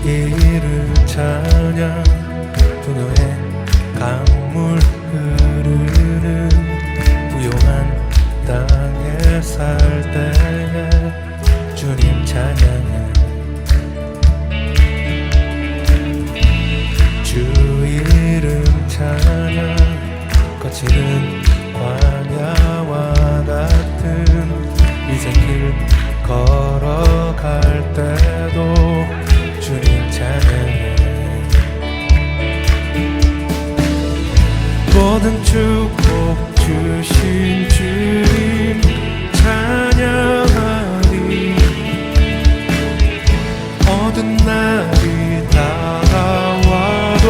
이름 찬양 분노의 강물 흐르는 부요한 땅에 살 때에 주님 찬양해 주 이름 찬양 거칠은 광야와 같은 인생길 걸어갈 때도 주님 찬양해 모든 축복 주신 주님 찬양하리 어두운 날이 다가와도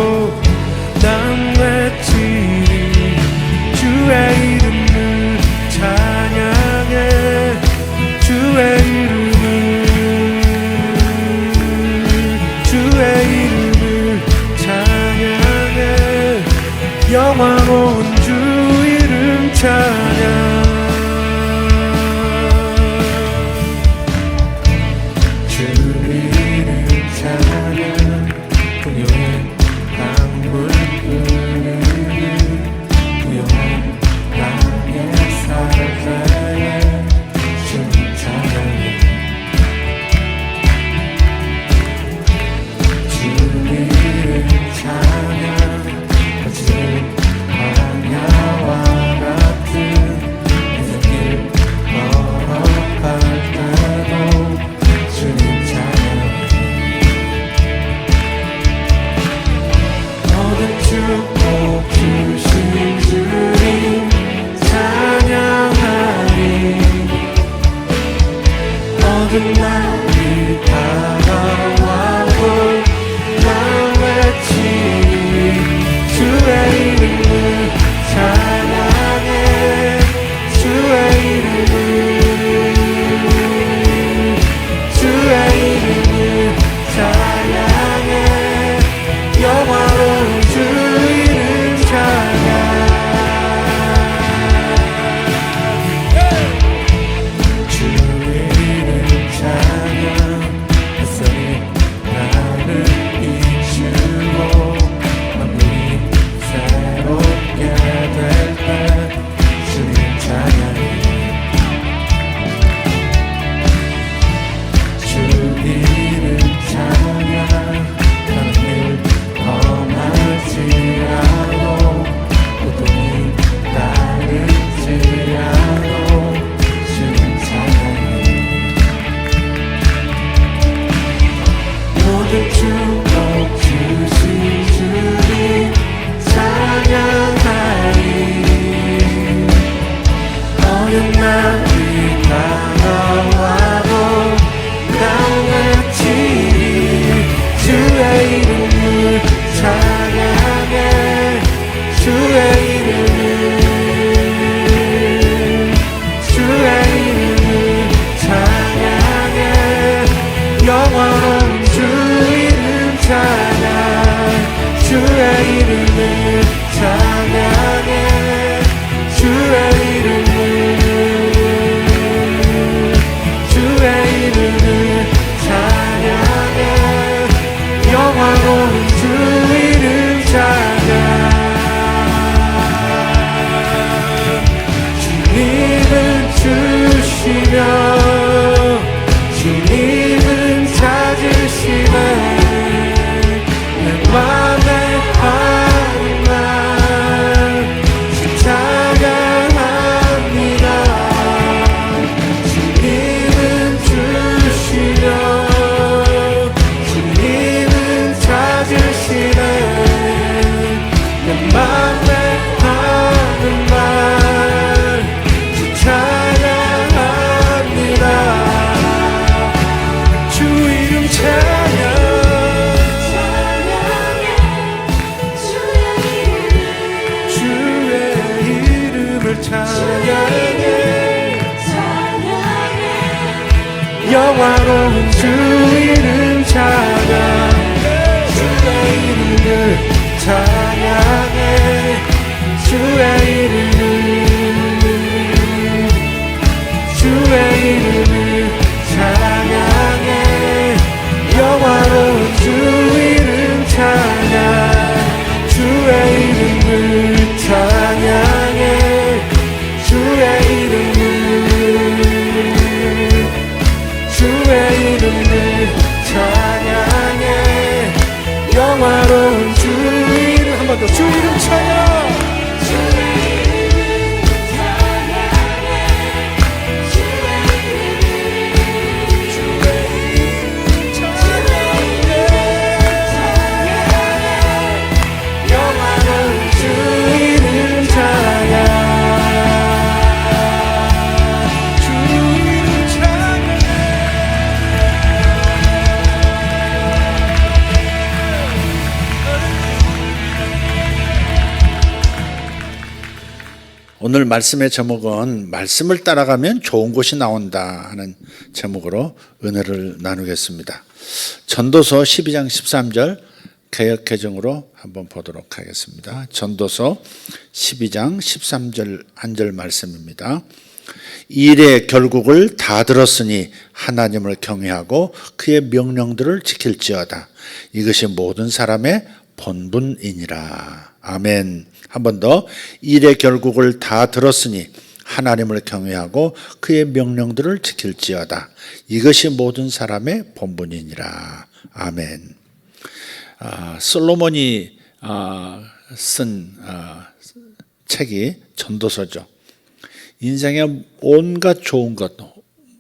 난 외치리 주의 이름을 찬양해 주의 이름을 찬양해 영화로운 주 이름 찬양 주 이름 찬양 풍요의 강물 흐르는 부요한 땅에 살 때에 주님 찬양해 주 이름 찬양 거칠은 영화로운 주 이름 한 번 더 주 이름 찬양 오늘 말씀의 제목은 말씀을 따라가면 좋은 것이 나온다 하는 제목으로 은혜를 나누겠습니다. 전도서 12장 13절 개역 개정으로 한번 보도록 하겠습니다. 전도서 12장 13절 한 절 말씀입니다. 일의 결국을 다 들었으니 하나님을 경외하고 그의 명령들을 지킬지어다. 이것이 모든 사람의 본분이니라. 아멘. 한 번 더. 일의 결국을 다 들었으니 하나님을 경외하고 그의 명령들을 지킬지어다. 이것이 모든 사람의 본분이니라. 아멘. 솔로몬이 쓴 책이 전도서죠. 인생의 온갖 좋은 것,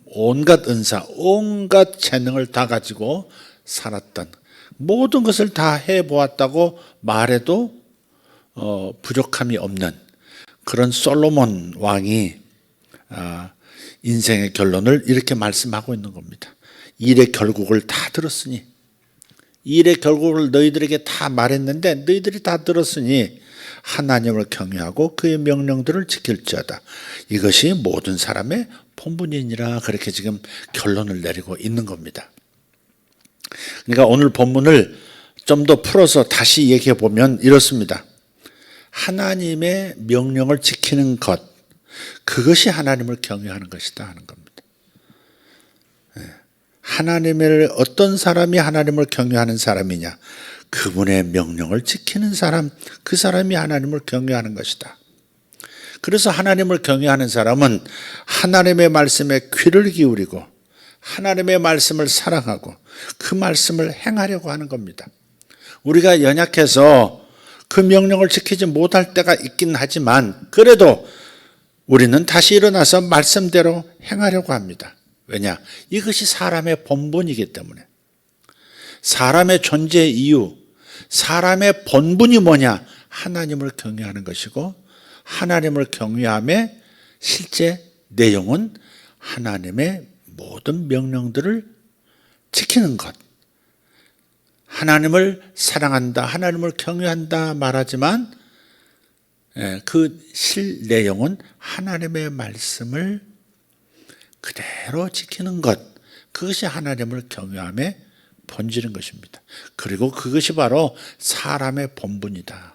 온갖 은사, 온갖 재능을 다 가지고 살았던 모든 것을 다 해보았다고 말해도 부족함이 없는 그런 솔로몬 왕이 인생의 결론을 이렇게 말씀하고 있는 겁니다. 일의 결국을 다 들었으니, 일의 결국을 너희들에게 다 말했는데 너희들이 다 들었으니 하나님을 경외하고 그의 명령들을 지킬지어다. 이것이 모든 사람의 본분이니라. 그렇게 지금 결론을 내리고 있는 겁니다. 그러니까 오늘 본문을 좀 더 풀어서 다시 얘기해 보면 이렇습니다. 하나님의 명령을 지키는 것, 그것이 하나님을 경외하는 것이다 하는 겁니다. 하나님을, 어떤 사람이 하나님을 경외하는 사람이냐? 그분의 명령을 지키는 사람, 그 사람이 하나님을 경외하는 것이다. 그래서 하나님을 경외하는 사람은 하나님의 말씀에 귀를 기울이고 하나님의 말씀을 사랑하고 그 말씀을 행하려고 하는 겁니다. 우리가 연약해서 그 명령을 지키지 못할 때가 있긴 하지만 그래도 우리는 다시 일어나서 말씀대로 행하려고 합니다. 왜냐? 이것이 사람의 본분이기 때문에. 사람의 존재 이유, 사람의 본분이 뭐냐? 하나님을 경외하는 것이고 하나님을 경외함의 실제 내용은 하나님의 모든 명령들을 지키는 것. 하나님을 사랑한다, 하나님을 경외한다 말하지만 그 실 내용은 하나님의 말씀을 그대로 지키는 것. 그것이 하나님을 경외함의 본질인 것입니다. 그리고 그것이 바로 사람의 본분이다.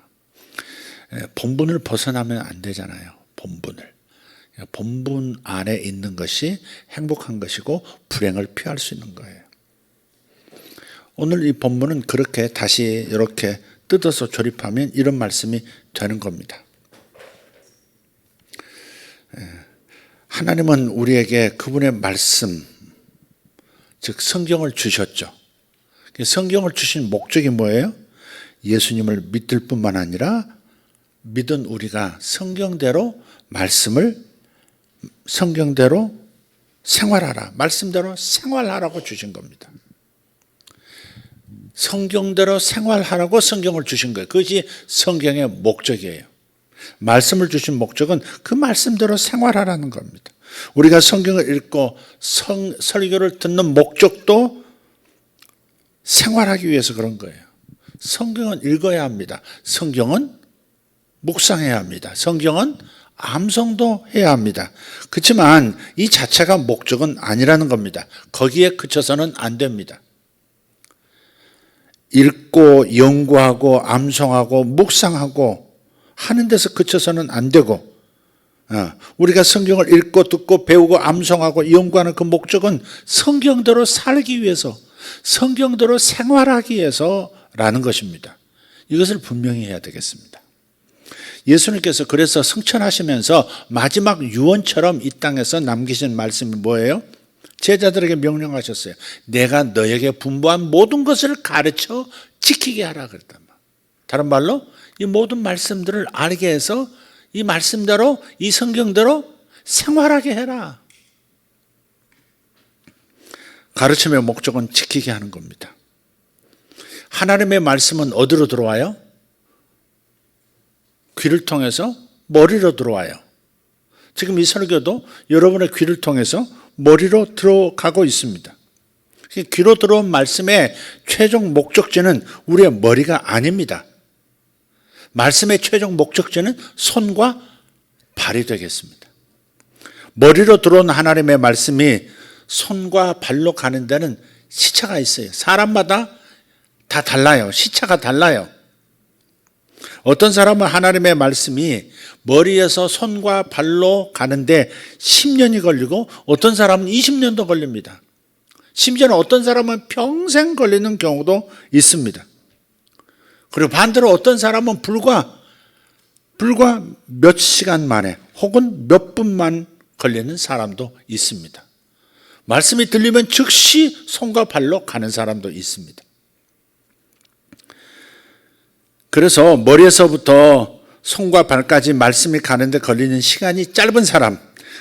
본분을 벗어나면 안 되잖아요. 본분을. 본분 안에 있는 것이 행복한 것이고 불행을 피할 수 있는 거예요. 오늘 이 본문은 그렇게 다시 이렇게 뜯어서 조립하면 이런 말씀이 되는 겁니다. 하나님은 우리에게 그분의 말씀, 즉 성경을 주셨죠. 성경을 주신 목적이 뭐예요? 예수님을 믿을 뿐만 아니라 믿은 우리가 성경대로 말씀을 성경대로 생활하라, 말씀대로 생활하라고 주신 겁니다. 성경대로 생활하라고 성경을 주신 거예요. 그것이 성경의 목적이에요. 말씀을 주신 목적은 그 말씀대로 생활하라는 겁니다. 우리가 성경을 읽고 설교를 듣는 목적도 생활하기 위해서 그런 거예요. 성경은 읽어야 합니다. 성경은 묵상해야 합니다. 성경은 암송도 해야 합니다. 그렇지만 이 자체가 목적은 아니라는 겁니다. 거기에 그쳐서는 안 됩니다. 읽고 연구하고 암송하고 묵상하고 하는 데서 그쳐서는 안 되고, 우리가 성경을 읽고 듣고 배우고 암송하고 연구하는 그 목적은 성경대로 살기 위해서, 성경대로 생활하기 위해서라는 것입니다. 이것을 분명히 해야 되겠습니다. 예수님께서 그래서 승천하시면서 마지막 유언처럼 이 땅에서 남기신 말씀이 뭐예요? 제자들에게 명령하셨어요. 내가 너에게 분부한 모든 것을 가르쳐 지키게 하라 그랬단 말이에요. 다른 말로 이 모든 말씀들을 알게 해서 이 말씀대로 이 성경대로 생활하게 해라. 가르침의 목적은 지키게 하는 겁니다. 하나님의 말씀은 어디로 들어와요? 귀를 통해서 머리로 들어와요. 지금 이 설교도 여러분의 귀를 통해서 머리로 들어가고 있습니다. 귀로 들어온 말씀의 최종 목적지는 우리의 머리가 아닙니다. 말씀의 최종 목적지는 손과 발이 되겠습니다. 머리로 들어온 하나님의 말씀이 손과 발로 가는 데는 시차가 있어요. 사람마다 다 달라요. 시차가 달라요. 어떤 사람은 하나님의 말씀이 머리에서 손과 발로 가는데 10년이 걸리고 어떤 사람은 20년도 걸립니다. 심지어는 어떤 사람은 평생 걸리는 경우도 있습니다. 그리고 반대로 어떤 사람은 불과 몇 시간 만에 혹은 몇 분만 걸리는 사람도 있습니다. 말씀이 들리면 즉시 손과 발로 가는 사람도 있습니다. 그래서 머리에서부터 손과 발까지 말씀이 가는데 걸리는 시간이 짧은 사람,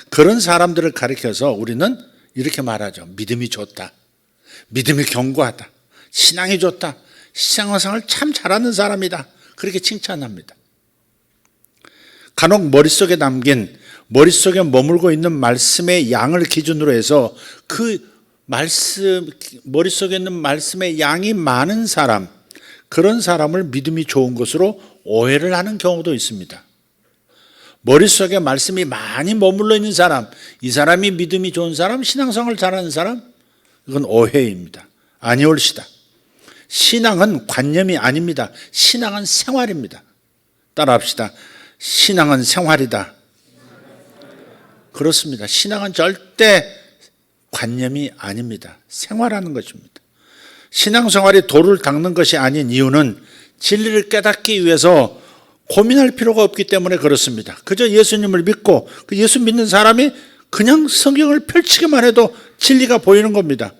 그런 사람들을 가리켜서 우리는 이렇게 말하죠. 믿음이 좋다. 믿음이 견고하다. 신앙이 좋다. 신앙생활 참 잘하는 사람이다. 그렇게 칭찬합니다. 간혹 머릿속에 머물고 있는 말씀의 양을 기준으로 해서 그 말씀, 머릿속에 있는 말씀의 양이 많은 사람, 그런 사람을 믿음이 좋은 것으로 오해를 하는 경우도 있습니다. 머릿속에 말씀이 많이 머물러 있는 사람, 이 사람이 믿음이 좋은 사람, 신앙생활을 잘하는 사람, 이건 오해입니다. 아니올시다. 신앙은 관념이 아닙니다. 신앙은 생활입니다. 따라합시다. 신앙은 생활이다. 그렇습니다. 신앙은 절대 관념이 아닙니다. 생활하는 것입니다. 신앙생활이 돌을 닦는 것이 아닌 이유는 진리를 깨닫기 위해서 고민할 필요가 없기 때문에 그렇습니다. 그저 예수님을 믿고 그 예수 믿는 사람이 그냥 성경을 펼치기만 해도 진리가 보이는 겁니다.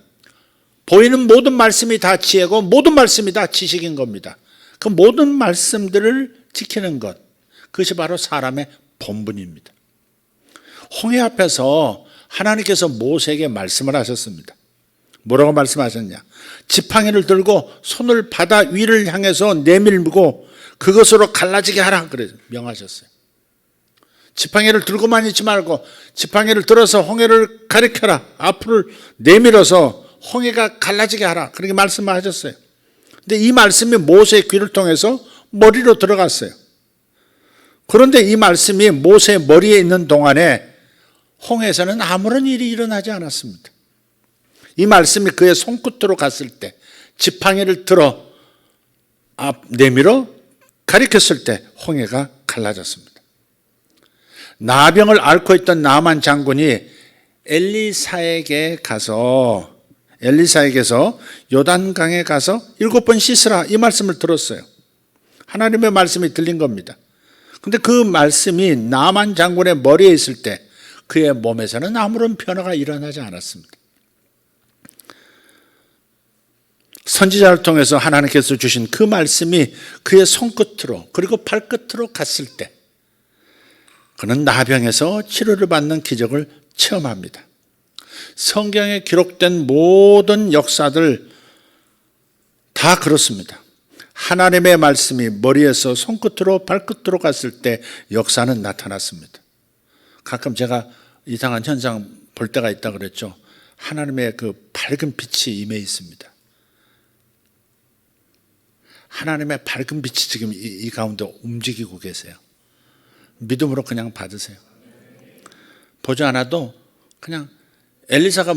보이는 모든 말씀이 다 지혜고 모든 말씀이 다 지식인 겁니다. 그 모든 말씀들을 지키는 것, 그것이 바로 사람의 본분입니다. 홍해 앞에서 하나님께서 모세에게 말씀을 하셨습니다. 뭐라고 말씀하셨냐? 지팡이를 들고 손을 바다 위를 향해서 내밀고 그것으로 갈라지게 하라 그래 명하셨어요. 지팡이를 들고만 있지 말고 지팡이를 들어서 홍해를 가리켜라. 앞을 내밀어서 홍해가 갈라지게 하라. 그렇게 말씀하셨어요. 근데 이 말씀이 모세의 귀를 통해서 머리로 들어갔어요. 그런데 이 말씀이 모세의 머리에 있는 동안에 홍해에서는 아무런 일이 일어나지 않았습니다. 이 말씀이 그의 손끝으로 갔을 때, 지팡이를 들어 내밀어 가리켰을 때 홍해가 갈라졌습니다. 나병을 앓고 있던 나만 장군이 엘리사에게서 요단강에 가서 7번 씻으라 이 말씀을 들었어요. 하나님의 말씀이 들린 겁니다. 근데 그 말씀이 나만 장군의 머리에 있을 때 그의 몸에서는 아무런 변화가 일어나지 않았습니다. 선지자를 통해서 하나님께서 주신 그 말씀이 그의 손끝으로 그리고 발끝으로 갔을 때 그는 나병에서 치료를 받는 기적을 체험합니다. 성경에 기록된 모든 역사들 다 그렇습니다. 하나님의 말씀이 머리에서 손끝으로 발끝으로 갔을 때 역사는 나타났습니다. 가끔 제가 이상한 현상 볼 때가 있다 그랬죠. 하나님의 그 밝은 빛이 임해 있습니다. 하나님의 밝은 빛이 지금 이 가운데 움직이고 계세요. 믿음으로 그냥 받으세요. 보지 않아도 그냥 엘리사가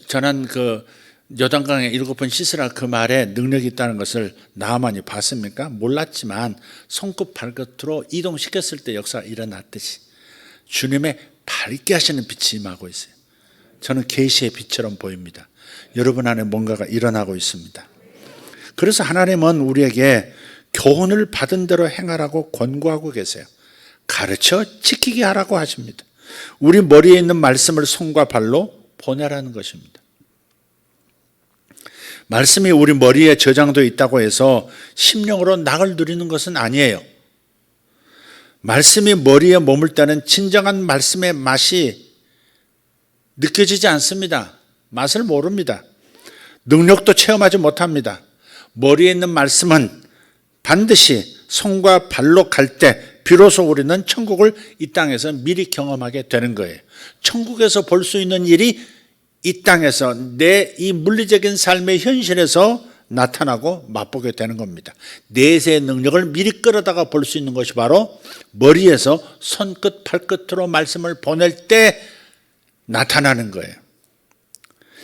전한 그 요단강에 7번 씻으라 그 말에 능력이 있다는 것을 나아만이 봤습니까? 몰랐지만 손끝 발끝으로 이동시켰을 때 역사가 일어났듯이 주님의 밝게 하시는 빛이 임하고 있어요. 저는 계시의 빛처럼 보입니다. 여러분 안에 뭔가가 일어나고 있습니다. 그래서 하나님은 우리에게 교훈을 받은 대로 행하라고 권고하고 계세요. 가르쳐 지키게 하라고 하십니다. 우리 머리에 있는 말씀을 손과 발로 보내라는 것입니다. 말씀이 우리 머리에 저장되어 있다고 해서 심령으로 낙을 누리는 것은 아니에요. 말씀이 머리에 머물 때는 진정한 말씀의 맛이 느껴지지 않습니다. 맛을 모릅니다. 능력도 체험하지 못합니다. 머리에 있는 말씀은 반드시 손과 발로 갈 때 비로소 우리는 천국을 이 땅에서 미리 경험하게 되는 거예요. 천국에서 볼 수 있는 일이 이 땅에서 내 이 물리적인 삶의 현실에서 나타나고 맛보게 되는 겁니다. 내세의 능력을 미리 끌어다가 볼 수 있는 것이 바로 머리에서 손끝 발끝으로 말씀을 보낼 때 나타나는 거예요.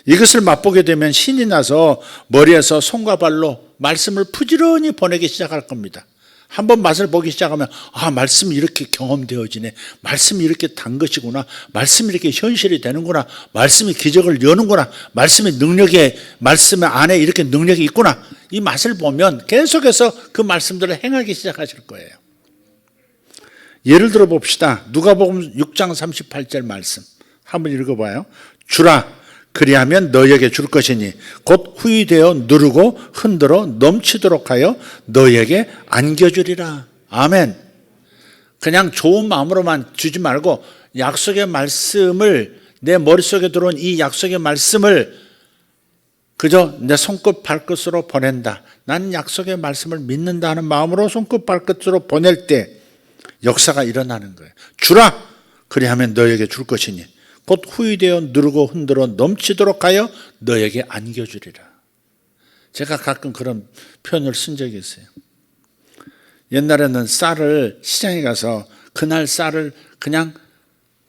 이것을 맛보게 되면 신이 나서 머리에서 손과 발로 말씀을 부지런히 보내기 시작할 겁니다. 한번 맛을 보기 시작하면 말씀이 이렇게 경험되어지네. 말씀이 이렇게 단 것이구나. 말씀이 이렇게 현실이 되는구나. 말씀이 기적을 여는구나. 말씀의 능력에 말씀 안에 이렇게 능력이 있구나. 이 맛을 보면 계속해서 그 말씀들을 행하기 시작하실 거예요. 예를 들어 봅시다. 누가복음 6장 38절 말씀 한번 읽어봐요. 주라 그리하면 너에게 줄 것이니 곧 후이되어 누르고 흔들어 넘치도록 하여 너에게 안겨주리라. 아멘. 그냥 좋은 마음으로만 주지 말고 약속의 말씀을 내 머릿속에 들어온 이 약속의 말씀을 그저 내 손끝 발끝으로 보낸다. 나는 약속의 말씀을 믿는다 하는 마음으로 손끝 발끝으로 보낼 때 역사가 일어나는 거예요. 주라 그리하면 너에게 줄 것이니 곧 후이되어 누르고 흔들어 넘치도록 하여 너에게 안겨주리라. 제가 가끔 그런 표현을 쓴 적이 있어요. 옛날에는 쌀을 시장에 가서 그날 쌀을 그냥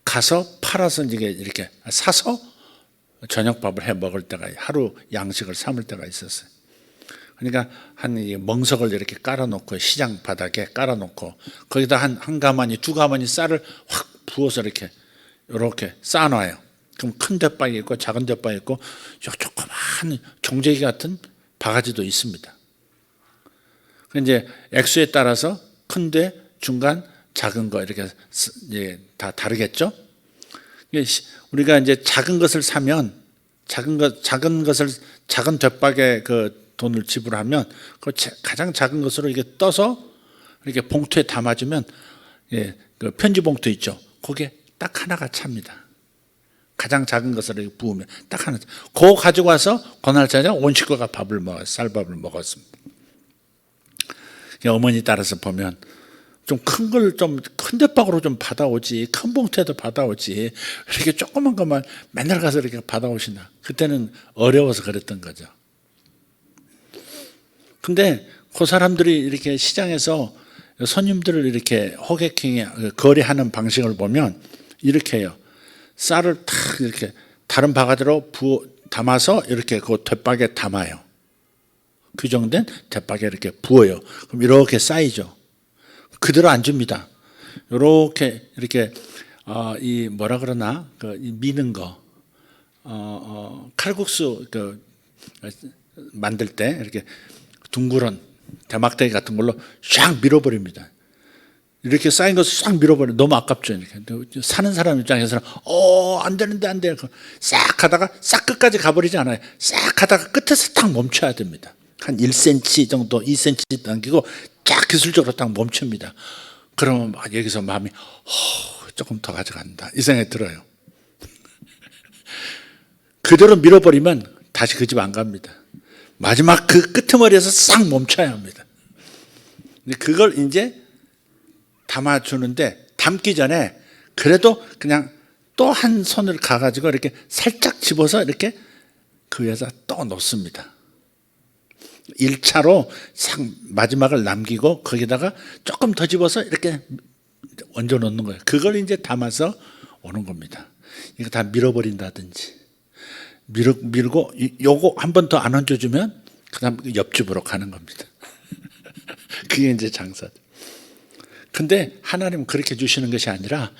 가서 팔아서 이렇게 사서 저녁밥을 해 먹을 때가 하루 양식을 삼을 때가 있었어요. 그러니까 한 멍석을 이렇게 깔아놓고 시장 바닥에 깔아놓고 거기다 한 가마니 두 가마니 쌀을 확 부어서 이렇게 쌓아놔요. 그럼 큰 대박이 있고 작은 대박이 있고 조그만 종재기 같은 바가지도 있습니다. 이제 액수에 따라서 큰데 중간 작은 거 이렇게 다 다르겠죠. 우리가 이제 작은 것을 사면 작은 것을 작은 대박에 그 돈을 지불하면 그 가장 작은 것으로 이렇게 떠서 이렇게 봉투에 담아주면 그 편지 봉투 있죠. 거기에 딱 하나가 찹니다. 가장 작은 것을 이렇게 부으면 딱 하나. 그거 가지고 와서 그날 저녁 온 식구가 쌀밥을 먹었습니다. 어머니 따라서 보면 좀 큰 걸 좀 큰 대박으로 좀 받아오지, 큰 봉투에도 받아오지, 이렇게 조그만 것만 맨날 가서 이렇게 받아오시나. 그때는 어려워서 그랬던 거죠. 근데 그 사람들이 이렇게 시장에서 손님들을 이렇게 호객행위, 거래하는 방식을 보면 이렇게 해요. 쌀을 탁 이렇게 다른 바가지로 담아서 이렇게 그 대박에 담아요. 규정된 대박에 이렇게 부어요. 그럼 이렇게 쌓이죠. 그대로 안 줍니다. 이렇게 이 뭐라 그러나 미는 거, 칼국수 만들 때 이렇게 둥그런 대막대기 같은 걸로 쫙 밀어버립니다. 이렇게 쌓인 것을 싹 밀어버려. 너무 아깝죠. 이렇게. 사는 사람 입장에서는 안 되는데 안 돼. 싹 하다가 싹 끝까지 가버리지 않아요. 싹 하다가 끝에서 딱 멈춰야 됩니다. 한 1cm 정도, 2cm 당기고 쫙 기술적으로 딱 멈춥니다. 그러면 막 여기서 마음이 조금 더 가져간다 이 생각이 들어요. 그대로 밀어버리면 다시 그 집 안 갑니다. 마지막 그 끄트머리에서 싹 멈춰야 합니다. 근데 그걸 이제 담아주는데 담기 전에 그래도 그냥 또 한 손을 가가지고 이렇게 살짝 집어서 이렇게 그 위에서 또 놓습니다. 1차로 싹 마지막을 남기고 거기다가 조금 더 집어서 이렇게 얹어 놓는 거예요. 그걸 이제 담아서 오는 겁니다. 이거 다 밀어버린다든지 밀고 요거 한 번 더 안 얹어주면 그 다음 옆집으로 가는 겁니다. 그게 이제 장사죠. 근데 하나님은 그렇게 주시는 것이 아니라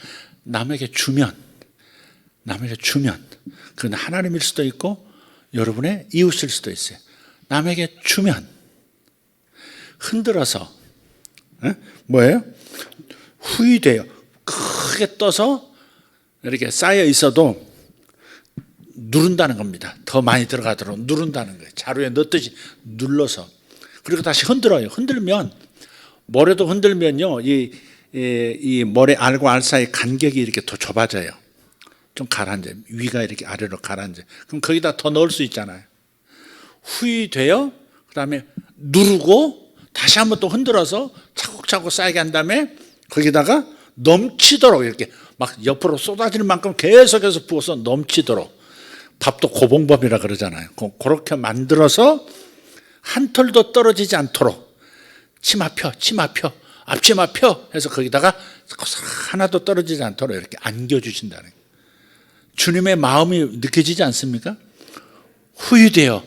남에게 주면 그건 하나님일 수도 있고 여러분의 이웃일 수도 있어요. 남에게 주면 흔들어서 뭐예요? 후이돼요. 크게 떠서 이렇게 쌓여 있어도 누른다는 겁니다. 더 많이 들어가도록 누른다는 거예요. 자루에 넣듯이 눌러서. 그리고 다시 흔들어요. 흔들면 모래도 흔들면요, 이 모래 알과 알 사이 간격이 이렇게 더 좁아져요. 좀 가라앉아요. 위가 이렇게 아래로 가라앉아요. 그럼 거기다 더 넣을 수 있잖아요. 후위되어 그다음에 누르고 다시 한번 또 흔들어서 차곡차곡 쌓이게 한 다음에 거기다가 넘치도록 이렇게 막 옆으로 쏟아질 만큼 계속해서 부어서 넘치도록, 밥도 고봉밥이라 그러잖아요. 그렇게 만들어서 한 털도 떨어지지 않도록 치마 펴 앞치마 펴 해서 거기다가 하나도 떨어지지 않도록 이렇게 안겨주신다는 거예요. 주님의 마음이 느껴지지 않습니까? 후유되어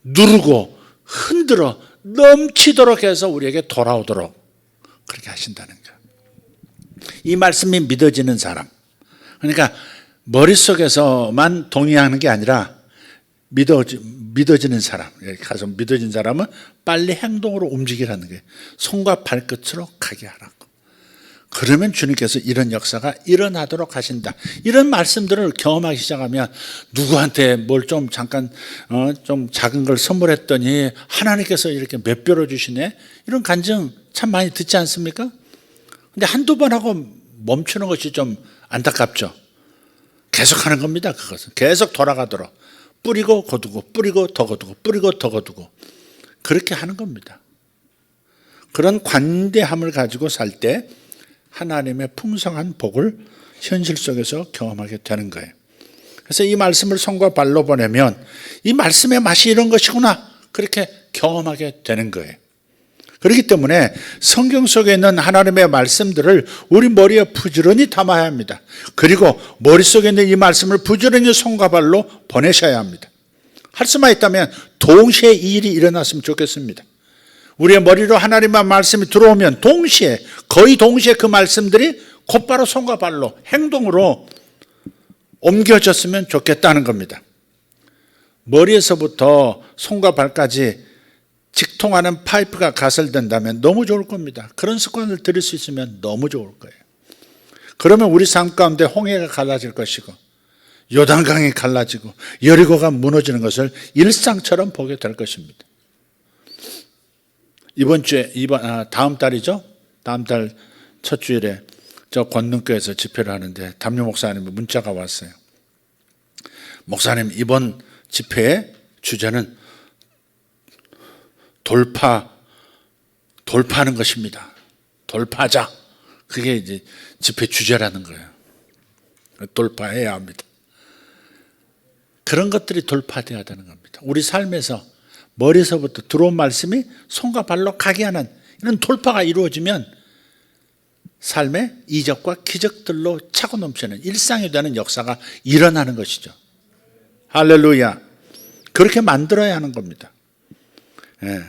누르고 흔들어 넘치도록 해서 우리에게 돌아오도록 그렇게 하신다는 거예요. 이 말씀이 믿어지는 사람, 그러니까 머릿속에서만 동의하는 게 아니라 믿어지는 사람, 여기 가서 믿어진 사람은 빨리 행동으로 움직이라는 거예요. 손과 발끝으로 가게 하라고. 그러면 주님께서 이런 역사가 일어나도록 하신다. 이런 말씀들을 경험하기 시작하면 누구한테 뭘 좀 잠깐 좀 작은 걸 선물했더니 하나님께서 이렇게 몇 배로 주시네, 이런 간증 참 많이 듣지 않습니까? 근데 한두 번 하고 멈추는 것이 좀 안타깝죠. 계속 하는 겁니다. 그것은 계속 돌아가도록 뿌리고 거두고 뿌리고 더 거두고 뿌리고 더 거두고 그렇게 하는 겁니다. 그런 관대함을 가지고 살 때 하나님의 풍성한 복을 현실 속에서 경험하게 되는 거예요. 그래서 이 말씀을 손과 발로 보내면 이 말씀의 맛이 이런 것이구나, 그렇게 경험하게 되는 거예요. 그렇기 때문에 성경 속에 있는 하나님의 말씀들을 우리 머리에 부지런히 담아야 합니다. 그리고 머릿속에 있는 이 말씀을 부지런히 손과 발로 보내셔야 합니다. 할 수만 있다면 동시에 이 일이 일어났으면 좋겠습니다. 우리의 머리로 하나님의 말씀이 들어오면 거의 동시에 그 말씀들이 곧바로 손과 발로 행동으로 옮겨졌으면 좋겠다는 겁니다. 머리에서부터 손과 발까지 직통하는 파이프가 가설된다면 너무 좋을 겁니다. 그런 습관을 들일 수 있으면 너무 좋을 거예요. 그러면 우리 삶 가운데 홍해가 갈라질 것이고 요단강이 갈라지고 여리고가 무너지는 것을 일상처럼 보게 될 것입니다. 다음 달이죠. 다음 달 첫 주일에 저 권능교에서 집회를 하는데 담임 목사님의 문자가 왔어요. 목사님, 이번 집회의 주제는 돌파하는 것입니다. 돌파하자. 그게 이제 집회 주제라는 거예요. 돌파해야 합니다. 그런 것들이 돌파되어야 되는 겁니다. 우리 삶에서 머리에서부터 들어온 말씀이 손과 발로 가게 하는 이런 돌파가 이루어지면 삶의 이적과 기적들로 차고 넘치는 일상이 되는 역사가 일어나는 것이죠. 할렐루야. 그렇게 만들어야 하는 겁니다. 예.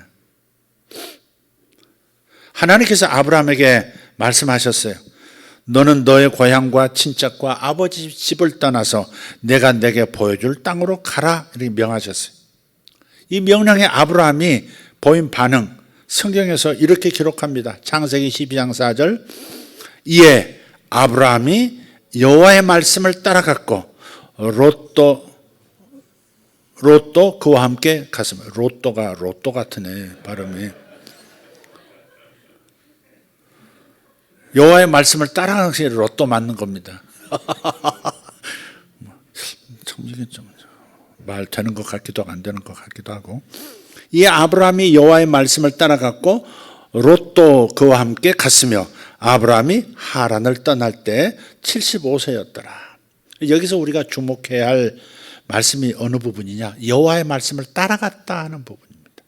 하나님께서 아브라함에게 말씀하셨어요. 너는 너의 고향과 친척과 아버지 집을 떠나서 내가 내게 보여줄 땅으로 가라, 이렇게 명하셨어요. 이 명령에 아브라함이 보인 반응, 성경에서 이렇게 기록합니다. 창세기 12장 4절. 이에 아브라함이 여호와의 말씀을 따라갔고 롯도 그와 함께 갔습니다. 로또가 로또 같으네, 발음이. 여호와의 말씀을 따라가는 것이 로또 맞는 겁니다. 참 이게 좀 말 되는 것 같기도 하고 안 되는 것 같기도 하고. 이 아브라함이 여호와의 말씀을 따라갔고 롯도 그와 함께 갔으며 아브라함이 하란을 떠날 때 75세였더라. 여기서 우리가 주목해야 할 말씀이 어느 부분이냐? 여호와의 말씀을 따라갔다 하는 부분입니다.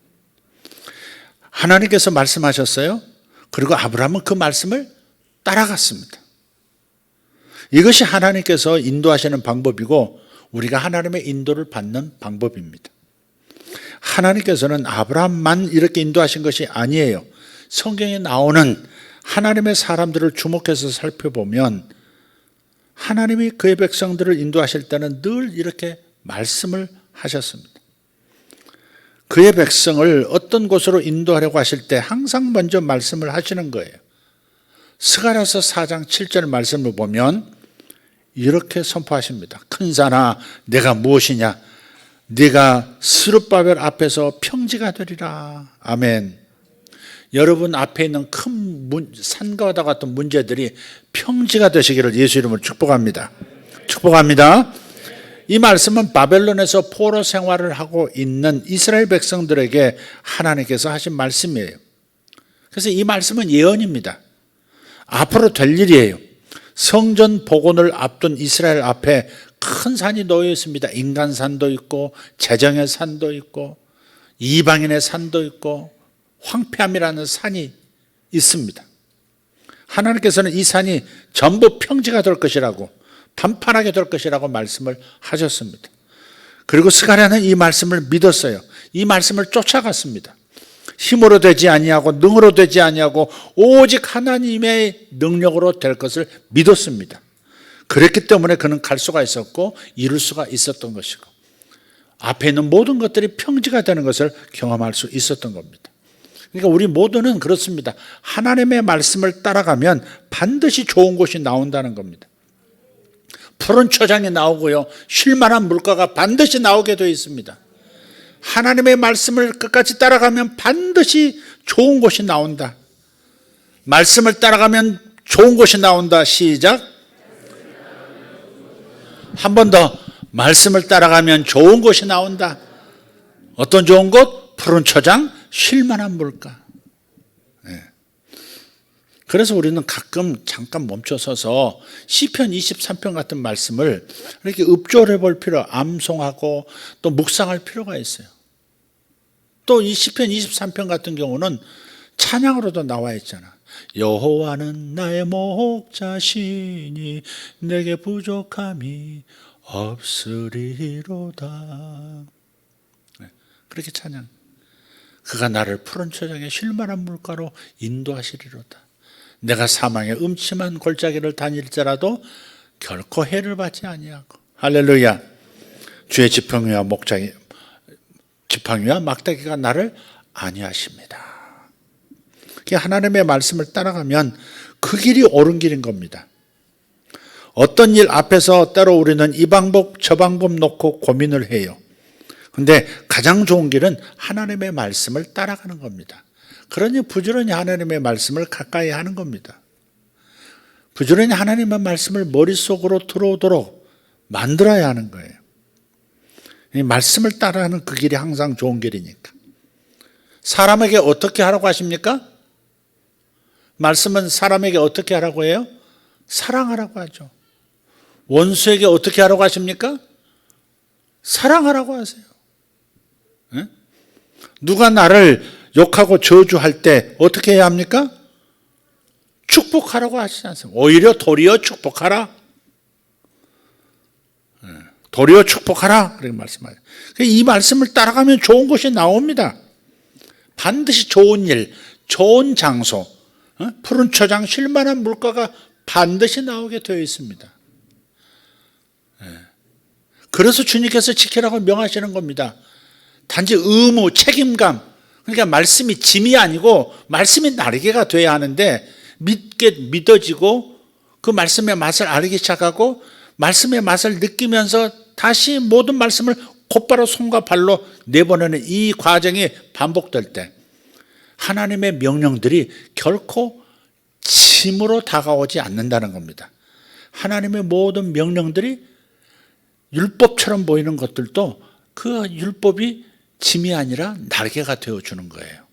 하나님께서 말씀하셨어요. 그리고 아브라함은 그 말씀을 따라갔습니다. 이것이 하나님께서 인도하시는 방법이고 우리가 하나님의 인도를 받는 방법입니다. 하나님께서는 아브라함만 이렇게 인도하신 것이 아니에요. 성경에 나오는 하나님의 사람들을 주목해서 살펴보면 하나님이 그의 백성들을 인도하실 때는 늘 이렇게 말씀을 하셨습니다. 그의 백성을 어떤 곳으로 인도하려고 하실 때 항상 먼저 말씀을 하시는 거예요. 스가랴서 4장 7절 말씀을 보면 이렇게 선포하십니다. 큰 산아 내가 무엇이냐, 네가 스룹바벨 앞에서 평지가 되리라. 아멘. 여러분 앞에 있는 큰 산과 같은 문제들이 평지가 되시기를 예수 이름으로 축복합니다. 축복합니다. 이 말씀은 바벨론에서 포로 생활을 하고 있는 이스라엘 백성들에게 하나님께서 하신 말씀이에요. 그래서 이 말씀은 예언입니다. 앞으로 될 일이에요. 성전 복원을 앞둔 이스라엘 앞에 큰 산이 놓여 있습니다. 인간산도 있고 재정의 산도 있고 이방인의 산도 있고 황폐함이라는 산이 있습니다. 하나님께서는 이 산이 전부 평지가 될 것이라고, 판판하게 될 것이라고 말씀을 하셨습니다. 그리고 스가랴는 이 말씀을 믿었어요. 이 말씀을 쫓아갔습니다. 힘으로 되지 아니하고 능으로 되지 아니하고 오직 하나님의 능력으로 될 것을 믿었습니다. 그랬기 때문에 그는 갈 수가 있었고 이룰 수가 있었던 것이고 앞에 있는 모든 것들이 평지가 되는 것을 경험할 수 있었던 겁니다. 그러니까 우리 모두는 그렇습니다. 하나님의 말씀을 따라가면 반드시 좋은 곳이 나온다는 겁니다. 푸른 초장이 나오고요, 쉴만한 물가가 반드시 나오게 되어 있습니다. 하나님의 말씀을 끝까지 따라가면 반드시 좋은 곳이 나온다. 말씀을 따라가면 좋은 곳이 나온다. 시작. 한 번 더. 말씀을 따라가면 좋은 곳이 나온다. 어떤 좋은 곳? 푸른 초장, 쉴만한 물가. 네. 그래서 우리는 가끔 잠깐 멈춰서서 시편 23편 같은 말씀을 이렇게 읍조해 볼 필요, 암송하고 또 묵상할 필요가 있어요. 또 이 시편 23편 같은 경우는 찬양으로도 나와 있잖아. 여호와는 나의 목자시니 내게 부족함이 없으리로다. 그렇게 찬양. 그가 나를 푸른 초장에 쉴만한 물가로 인도하시리로다. 내가 사망의 음침한 골짜기를 다닐지라도 결코 해를 받지 아니하고. 할렐루야. 주의 지팡이와 지팡이와 막대기가 나를 안위하십니다. 하나님의 말씀을 따라가면 그 길이 옳은 길인 겁니다. 어떤 일 앞에서 때로 우리는 이 방법 저 방법 놓고 고민을 해요. 그런데 가장 좋은 길은 하나님의 말씀을 따라가는 겁니다. 그러니 부지런히 하나님의 말씀을 가까이 하는 겁니다. 부지런히 하나님의 말씀을 머릿속으로 들어오도록 만들어야 하는 거예요. 이 말씀을 따라가는 그 길이 항상 좋은 길이니까. 사람에게 어떻게 하라고 하십니까? 말씀은 사람에게 어떻게 하라고 해요? 사랑하라고 하죠. 원수에게 어떻게 하라고 하십니까? 사랑하라고 하세요. 네? 누가 나를 욕하고 저주할 때 어떻게 해야 합니까? 축복하라고 하시지 않습니까? 오히려 도리어 축복하라. 도리어 축복하라. 그렇게 말씀하세요. 이 말씀을 따라가면 좋은 것이 나옵니다. 반드시 좋은 일, 좋은 장소, 푸른 초장, 쉴만한 물가가 반드시 나오게 되어 있습니다. 그래서 주님께서 지키라고 명하시는 겁니다. 단지 의무, 책임감. 그러니까 말씀이 짐이 아니고 말씀이 날개가 돼야 하는데 믿어지고 그 말씀의 맛을 알기 시작하고 말씀의 맛을 느끼면서 다시 모든 말씀을 곧바로 손과 발로 내보내는 이 과정이 반복될 때 하나님의 명령들이 결코 짐으로 다가오지 않는다는 겁니다. 하나님의 모든 명령들이 율법처럼 보이는 것들도 그 율법이 짐이 아니라 날개가 되어주는 거예요.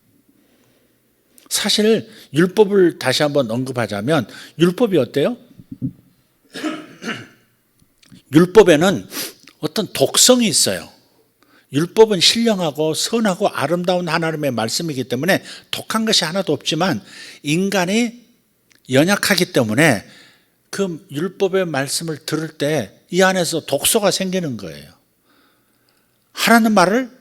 사실 율법을 다시 한번 언급하자면 율법이 어때요? 율법에는 어떤 독성이 있어요. 율법은 신령하고 선하고 아름다운 하나님의 말씀이기 때문에 독한 것이 하나도 없지만 인간이 연약하기 때문에 그 율법의 말씀을 들을 때 이 안에서 독소가 생기는 거예요. 하라는 말을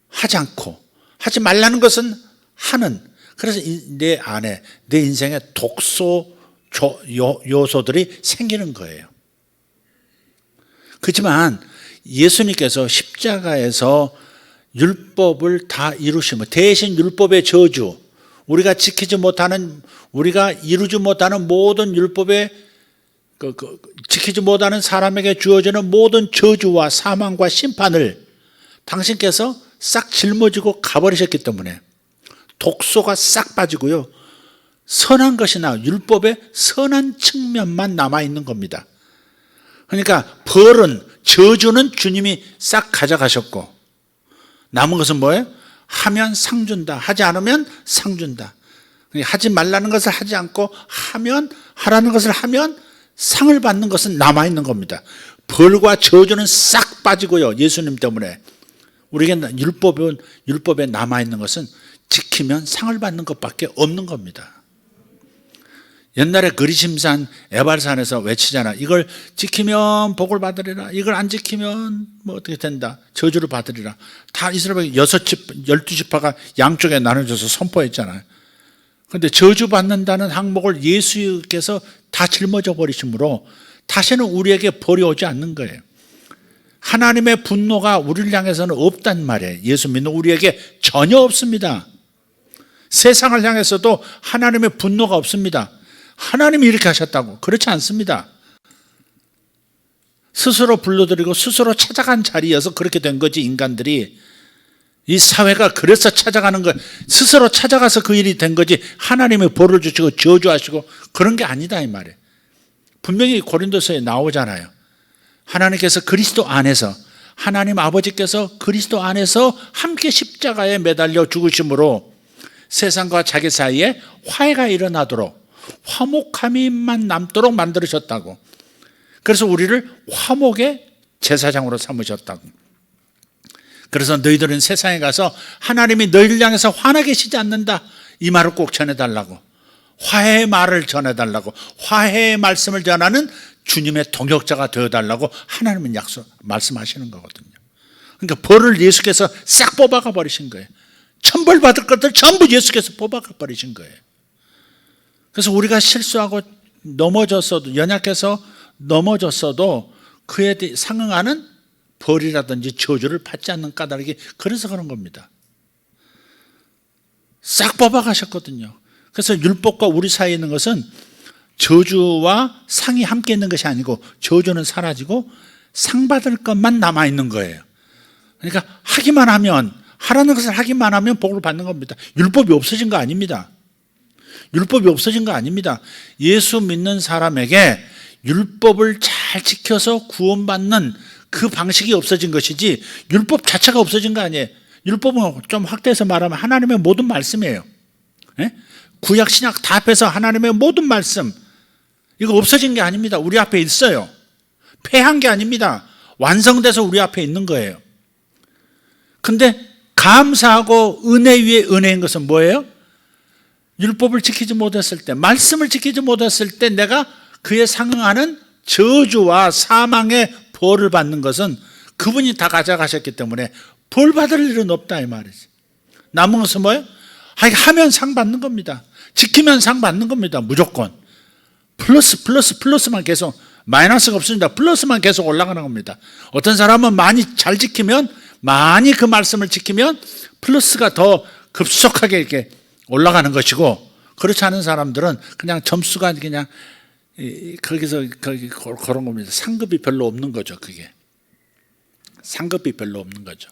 하지 않고 하지 말라는 것은 하는. 그래서 내 안에 내 인생에 독소 요소들이 생기는 거예요. 그렇지만 예수님께서 십자가에서 율법을 다 이루시면 대신 율법의 저주, 우리가 지키지 못하는, 우리가 이루지 못하는 모든 율법의 지키지 못하는 사람에게 주어지는 모든 저주와 사망과 심판을 당신께서 싹 짊어지고 가버리셨기 때문에 독소가 싹 빠지고요, 선한 것이나 율법의 선한 측면만 남아있는 겁니다. 그러니까 벌은, 저주는 주님이 싹 가져가셨고 남은 것은 뭐예요? 하면 상 준다, 하지 않으면 상 준다. 하지 말라는 것을 하지 않고 하라는 것을 하면 상을 받는 것은 남아있는 겁니다. 벌과 저주는 싹 빠지고요, 예수님 때문에. 우리에게 율법에 남아있는 것은 지키면 상을 받는 것밖에 없는 겁니다. 옛날에 그리심산 에발산에서 외치잖아. 이걸 지키면 복을 받으리라, 이걸 안 지키면 뭐 어떻게 된다, 저주를 받으리라. 다 이스라엘 12지파가 양쪽에 나눠져서 선포했잖아요. 그런데 저주 받는다는 항목을 예수께서 다 짊어져 버리심으로 다시는 우리에게 벌이 오지 않는 거예요. 하나님의 분노가 우리를 향해서는 없단 말이에요. 예수 믿는 우리에게 전혀 없습니다. 세상을 향해서도 하나님의 분노가 없습니다. 하나님이 이렇게 하셨다고, 그렇지 않습니다. 스스로 불러들이고 스스로 찾아간 자리여서 그렇게 된 거지. 인간들이, 이 사회가 그래서 찾아가는 거, 스스로 찾아가서 그 일이 된 거지. 하나님이 벌을 주시고 저주하시고 그런 게 아니다 이 말이에요. 분명히 고린도서에 나오잖아요. 하나님께서 그리스도 안에서, 하나님 아버지께서 그리스도 안에서 함께 십자가에 매달려 죽으심으로 세상과 자기 사이에 화해가 일어나도록, 화목함이만 남도록 만들으셨다고. 그래서 우리를 화목의 제사장으로 삼으셨다고. 그래서 너희들은 세상에 가서 하나님이 너희를 향해서 화나게 계시지 않는다, 이 말을 꼭 전해달라고. 화해의 말을 전해달라고, 화해의 말씀을 전하는 주님의 동역자가 되어달라고 하나님은 말씀하시는 거거든요. 그러니까 벌을 예수께서 싹 뽑아가 버리신 거예요. 천벌 받을 것들 전부 예수께서 뽑아가 버리신 거예요. 그래서 우리가 실수하고 넘어졌어도, 연약해서 넘어졌어도 그에 상응하는 벌이라든지 저주를 받지 않는 까닭이 그래서 그런 겁니다. 싹 뽑아가셨거든요. 그래서 율법과 우리 사이에 있는 것은 저주와 상이 함께 있는 것이 아니고, 저주는 사라지고 상 받을 것만 남아있는 거예요. 그러니까 하기만 하면, 하라는 것을 하기만 하면 복을 받는 겁니다. 율법이 없어진 거 아닙니다. 율법이 없어진 거 아닙니다. 예수 믿는 사람에게 율법을 잘 지켜서 구원받는 그 방식이 없어진 것이지 율법 자체가 없어진 거 아니에요. 율법은 좀 확대해서 말하면 하나님의 모든 말씀이에요. 구약 신약 다 합해서 하나님의 모든 말씀, 이거 없어진 게 아닙니다. 우리 앞에 있어요. 폐한 게 아닙니다. 완성돼서 우리 앞에 있는 거예요. 근데 감사하고 은혜 위에 은혜인 것은 뭐예요? 율법을 지키지 못했을 때, 말씀을 지키지 못했을 때 내가 그에 상응하는 저주와 사망의 벌을 받는 것은 그분이 다 가져가셨기 때문에 벌 받을 일은 없다 이 말이지. 남은 것은 뭐예요? 하면 상 받는 겁니다. 지키면 상 받는 겁니다. 무조건. 플러스만 계속, 마이너스가 없습니다. 플러스만 계속 올라가는 겁니다. 어떤 사람은 많이 잘 지키면, 많이 그 말씀을 지키면 플러스가 더 급속하게 이렇게 올라가는 것이고, 그렇지 않은 사람들은 그냥 점수가 그냥 거기서 그런 겁니다. 상급이 별로 없는 거죠. 그게 상급이 별로 없는 거죠.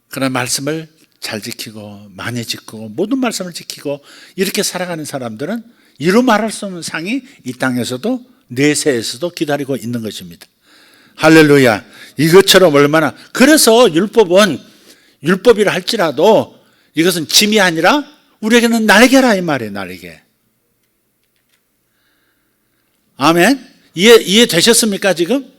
그런 말씀을 잘 지키고 많이 지키고 모든 말씀을 지키고 이렇게 살아가는 사람들은 이루 말할 수 없는 상이 이 땅에서도 내세에서도 기다리고 있는 것입니다. 할렐루야. 이것처럼 얼마나, 그래서 율법이라 할지라도 이것은 짐이 아니라 우리에게는 날개라 이 말이에요. 날개. 아멘. 이해되셨습니까 지금?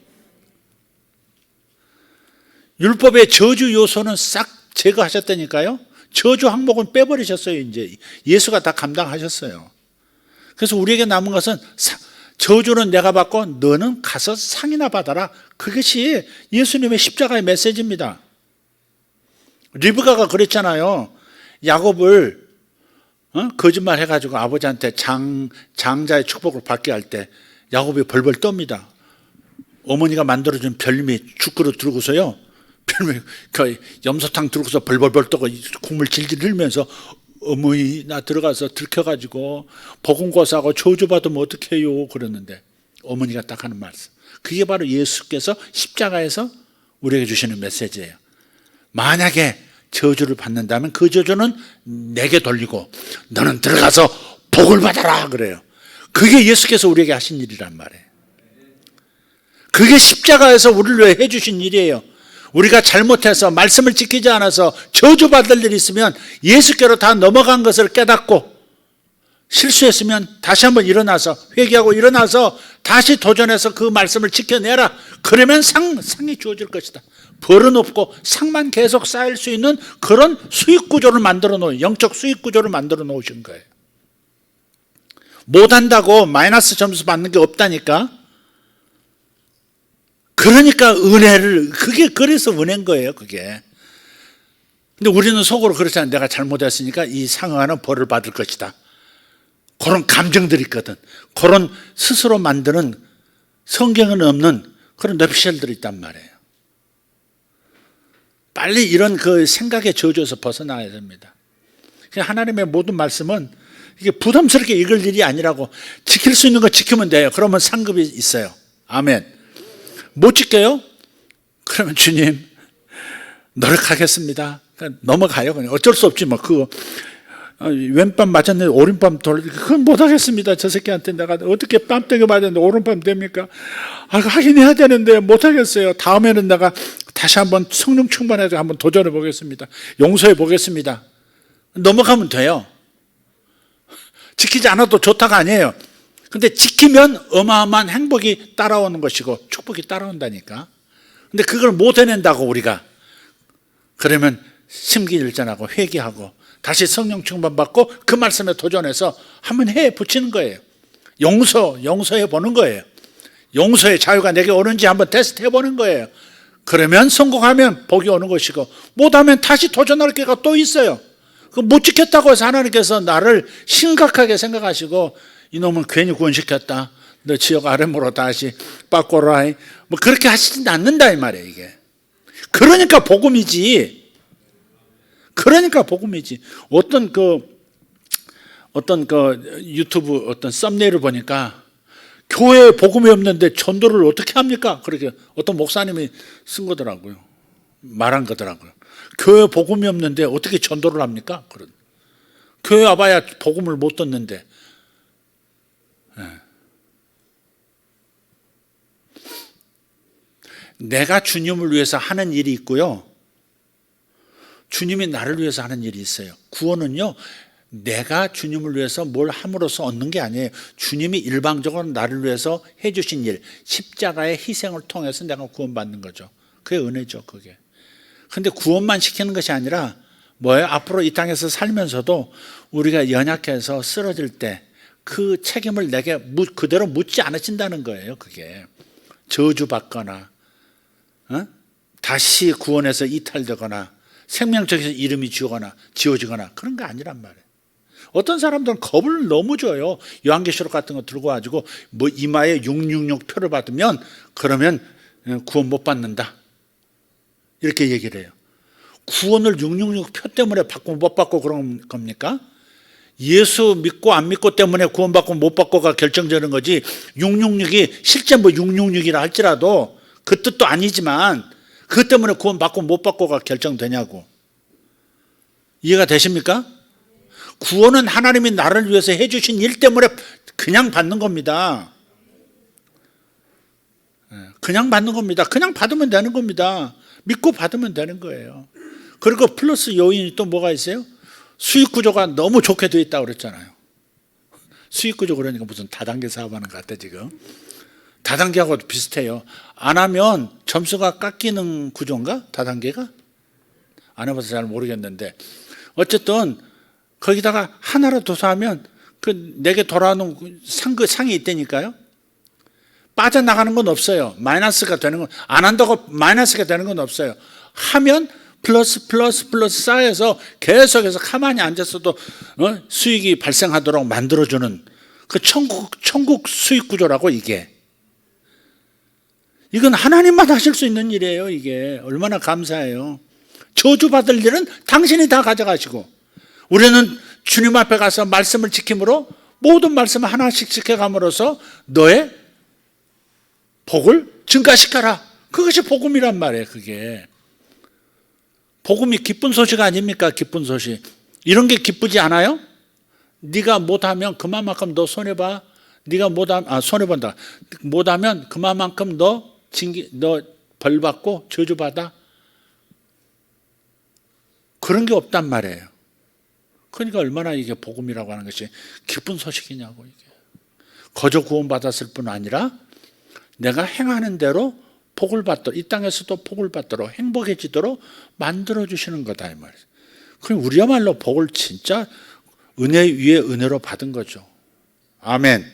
율법의 저주 요소는 싹 제거하셨다니까요. 저주 항목은 빼버리셨어요. 이제 예수가 다 감당하셨어요. 그래서 우리에게 남은 것은 저주는 내가 받고 너는 가서 상이나 받아라. 그것이 예수님의 십자가의 메시지입니다. 리브가가 그랬잖아요. 야곱을 거짓말 해가지고 아버지한테 장자의 축복을 받게 할 때 야곱이 벌벌 떱니다. 어머니가 만들어준 별미 죽그릇 들고서요, 별미 그 염소탕 들고서 벌벌벌 떠고 국물 질질 흘면서 어머니 나 들어가서 들켜가지고 복음고사하고 저주받으면 어떡해요 그러는데 어머니가 딱 하는 말씀, 그게 바로 예수께서 십자가에서 우리에게 주시는 메시지예요. 만약에 저주를 받는다면 그 저주는 내게 돌리고 너는 들어가서 복을 받아라 그래요. 그게 예수께서 우리에게 하신 일이란 말이에요. 그게 십자가에서 우리를 위해 해주신 일이에요. 우리가 잘못해서 말씀을 지키지 않아서 저주받을 일이 있으면 예수께로 다 넘어간 것을 깨닫고 실수했으면 다시 한번 일어나서 회개하고 일어나서 다시 도전해서 그 말씀을 지켜내라. 그러면 상이 주어질 것이다. 벌은 없고 상만 계속 쌓일 수 있는 그런 수익 구조를 만들어 놓은, 영적 수익 구조를 만들어 놓으신 거예요. 못한다고 마이너스 점수 받는 게 없다니까. 그러니까 은혜를, 그게 그래서 은혜인 거예요, 그게. 근데 우리는 속으로 그렇잖아요. 내가 잘못했으니까 이 상응하는 벌을 받을 것이다. 그런 감정들이 있거든. 그런 스스로 만드는 성경은 없는 그런 뇌피셜들이 있단 말이에요. 빨리 이런 그 생각의 저주에서 벗어나야 됩니다. 하나님의 모든 말씀은 이게 부담스럽게 읽을 일이 아니라고, 지킬 수 있는 거 지키면 돼요. 그러면 상급이 있어요. 아멘. 못 지켜요? 그러면 주님 노력하겠습니다. 그러니까 넘어가요. 그냥 어쩔 수 없지 뭐. 그거 왼밤 맞았는데 오른밤 그건 못하겠습니다. 저 새끼한테 내가 어떻게 뺨때기 맞았는데 오른밤 됩니까? 하긴 해야 되는데 못하겠어요. 다음에는 내가 다시 한번 성령 충만해서 한번 도전해 보겠습니다. 용서해 보겠습니다. 넘어가면 돼요. 지키지 않아도 좋다가 아니에요. 근데 지키면 어마어마한 행복이 따라오는 것이고 축복이 따라온다니까. 근데 그걸 못 해낸다고 우리가. 그러면 심기일전하고 회개하고 다시 성령 충만 받고 그 말씀에 도전해서 한번 해 붙이는 거예요. 용서해 보는 거예요. 용서의 자유가 내게 오는지 한번 테스트 해보는 거예요. 그러면 성공하면 복이 오는 것이고 못하면 다시 도전할 기회가 또 있어요. 못 지켰다고 해서 하나님께서 나를 심각하게 생각하시고 이놈은 괜히 구원시켰다, 너 지옥 아래모로 다시 빠꼬라, 뭐 그렇게 하시진 않는다 이 말이에요. 이게 그러니까 복음이지. 그러니까 복음이지. 어떤 유튜브 어떤 썸네일을 보니까 교회에 복음이 없는데 전도를 어떻게 합니까? 그렇게 어떤 목사님이 쓴 거더라고요. 말한 거더라고요. 교회에 복음이 없는데 어떻게 전도를 합니까? 그런. 교회 와봐야 복음을 못 듣는데. 네. 내가 주님을 위해서 하는 일이 있고요, 주님이 나를 위해서 하는 일이 있어요. 구원은요, 내가 주님을 위해서 뭘 함으로써 얻는 게 아니에요. 주님이 일방적으로 나를 위해서 해주신 일, 십자가의 희생을 통해서 내가 구원받는 거죠. 그게 은혜죠, 그게. 근데 구원만 시키는 것이 아니라 뭐예요? 앞으로 이 땅에서 살면서도 우리가 연약해서 쓰러질 때 그 책임을 내게 그대로 묻지 않으신다는 거예요. 그게 저주받거나 다시 구원해서 이탈되거나 생명책에서 이름이 지워지거나 그런 거 아니란 말이에요. 어떤 사람들은 겁을 너무 줘요. 요한계시록 같은 거 들고 가지고 뭐 이마에 666 표를 받으면 그러면 구원 못 받는다, 이렇게 얘기를 해요. 구원을 666 표 때문에 받고 못 받고 그런 겁니까? 예수 믿고 안 믿고 때문에 구원받고 못 받고가 결정되는 거지, 666이 실제 뭐 666이라 할지라도 그 뜻도 아니지만 그것 때문에 구원받고 못 받고가 결정되냐고. 이해가 되십니까? 구원은 하나님이 나를 위해서 해주신 일 때문에 그냥 받는 겁니다. 그냥 받는 겁니다. 그냥 받으면 되는 겁니다. 믿고 받으면 되는 거예요. 그리고 플러스 요인이 또 뭐가 있어요? 수익 구조가 너무 좋게 되어 있다고 그랬잖아요. 수익 구조 그러니까 무슨 다단계 사업하는 것 같아 지금. 다단계하고도 비슷해요. 안 하면 점수가 깎이는 구조인가? 다단계가? 안 해봐서 잘 모르겠는데 어쨌든 거기다가 하나라도 사면 그 내게 돌아오는 상이 있다니까요. 빠져나가는 건 없어요. 마이너스가 되는 건, 안 한다고 마이너스가 되는 건 없어요. 하면 플러스 쌓여서 계속해서 가만히 앉았어도 수익이 발생하도록 만들어주는 그 천국 수익 구조라고. 이건 하나님만 하실 수 있는 일이에요. 이게 얼마나 감사해요. 저주받을 일은 당신이 다 가져가시고 우리는 주님 앞에 가서 말씀을 지킴으로 모든 말씀을 하나씩 지켜감으로써 너의 복을 증가시켜라. 그것이 복음이란 말이에요. 그게 복음이 기쁜 소식 아닙니까? 기쁜 소식. 이런 게 기쁘지 않아요? 네가 못하면 그만큼 너 손해봐. 네가 손해본다. 못하면 그만큼 너 벌받고 저주받아. 그런 게 없단 말이에요. 그러니까 얼마나 이게 복음이라고 하는 것이 기쁜 소식이냐고. 이게 거저 구원받았을 뿐 아니라 내가 행하는 대로 복을 받도록, 이 땅에서도 복을 받도록 행복해지도록 만들어주시는 거다 이 말이에요. 그럼 우리야말로 복을 진짜 은혜 위에 은혜로 받은 거죠. 아멘.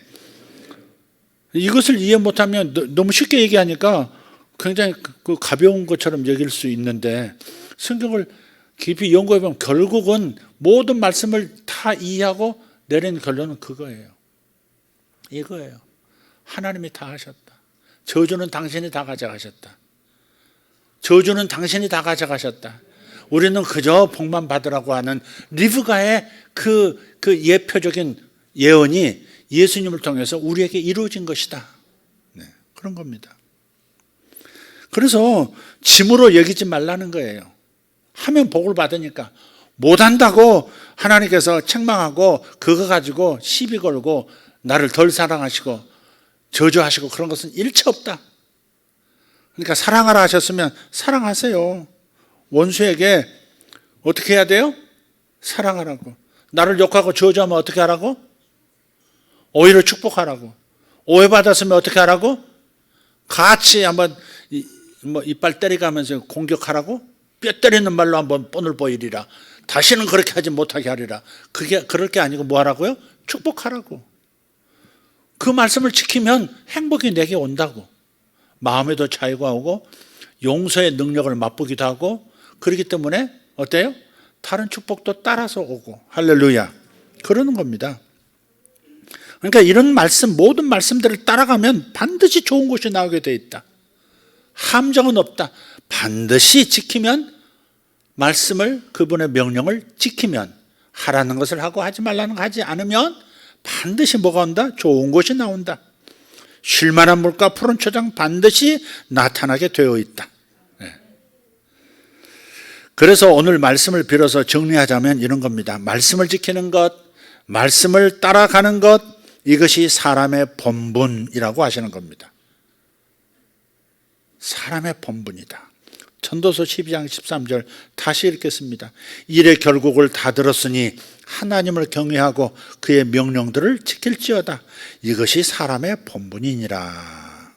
이것을 이해 못하면 너무 쉽게 얘기하니까 굉장히 그 가벼운 것처럼 여길 수 있는데, 성경을 깊이 연구해보면 결국은 모든 말씀을 다 이해하고 내린 결론은 그거예요. 이거예요. 하나님이 다 하셨다. 저주는 당신이 다 가져가셨다. 저주는 당신이 다 가져가셨다. 우리는 그저 복만 받으라고 하는 리브가의 그 예표적인 예언이 예수님을 통해서 우리에게 이루어진 것이다. 네, 그런 겁니다. 그래서 짐으로 여기지 말라는 거예요. 하면 복을 받으니까. 못한다고 하나님께서 책망하고 그거 가지고 시비 걸고 나를 덜 사랑하시고 저주하시고 그런 것은 일체 없다. 그러니까 사랑하라 하셨으면 사랑하세요. 원수에게 어떻게 해야 돼요? 사랑하라고. 나를 욕하고 저주하면 어떻게 하라고? 오히려 축복하라고. 오해받았으면 어떻게 하라고? 같이 한번 이빨 때리가면서 공격하라고? 뼈 때리는 말로 한번 뻔을 보이리라. 다시는 그렇게 하지 못하게 하리라. 그게 그럴 게 아니고 뭐 하라고요? 축복하라고. 그 말씀을 지키면 행복이 내게 온다고. 마음에도 자유가 오고 용서의 능력을 맛보기도 하고, 그렇기 때문에 어때요? 다른 축복도 따라서 오고. 할렐루야. 그러는 겁니다. 그러니까 이런 말씀, 모든 말씀들을 따라가면 반드시 좋은 것이 나오게 돼 있다. 함정은 없다. 반드시 지키면, 말씀을, 그분의 명령을 지키면, 하라는 것을 하고 하지 말라는 거 하지 않으면 반드시 뭐가 온다? 좋은 것이 나온다. 쉴만한 물과 푸른 초장 반드시 나타나게 되어 있다. 네. 그래서 오늘 말씀을 빌어서 정리하자면 이런 겁니다. 말씀을 지키는 것, 말씀을 따라가는 것, 이것이 사람의 본분이라고 하시는 겁니다. 사람의 본분이다. 전도서 12장 13절 다시 읽겠습니다. 일의 결국을 다 들었으니 하나님을 경외하고 그의 명령들을 지킬지어다. 이것이 사람의 본분이니라.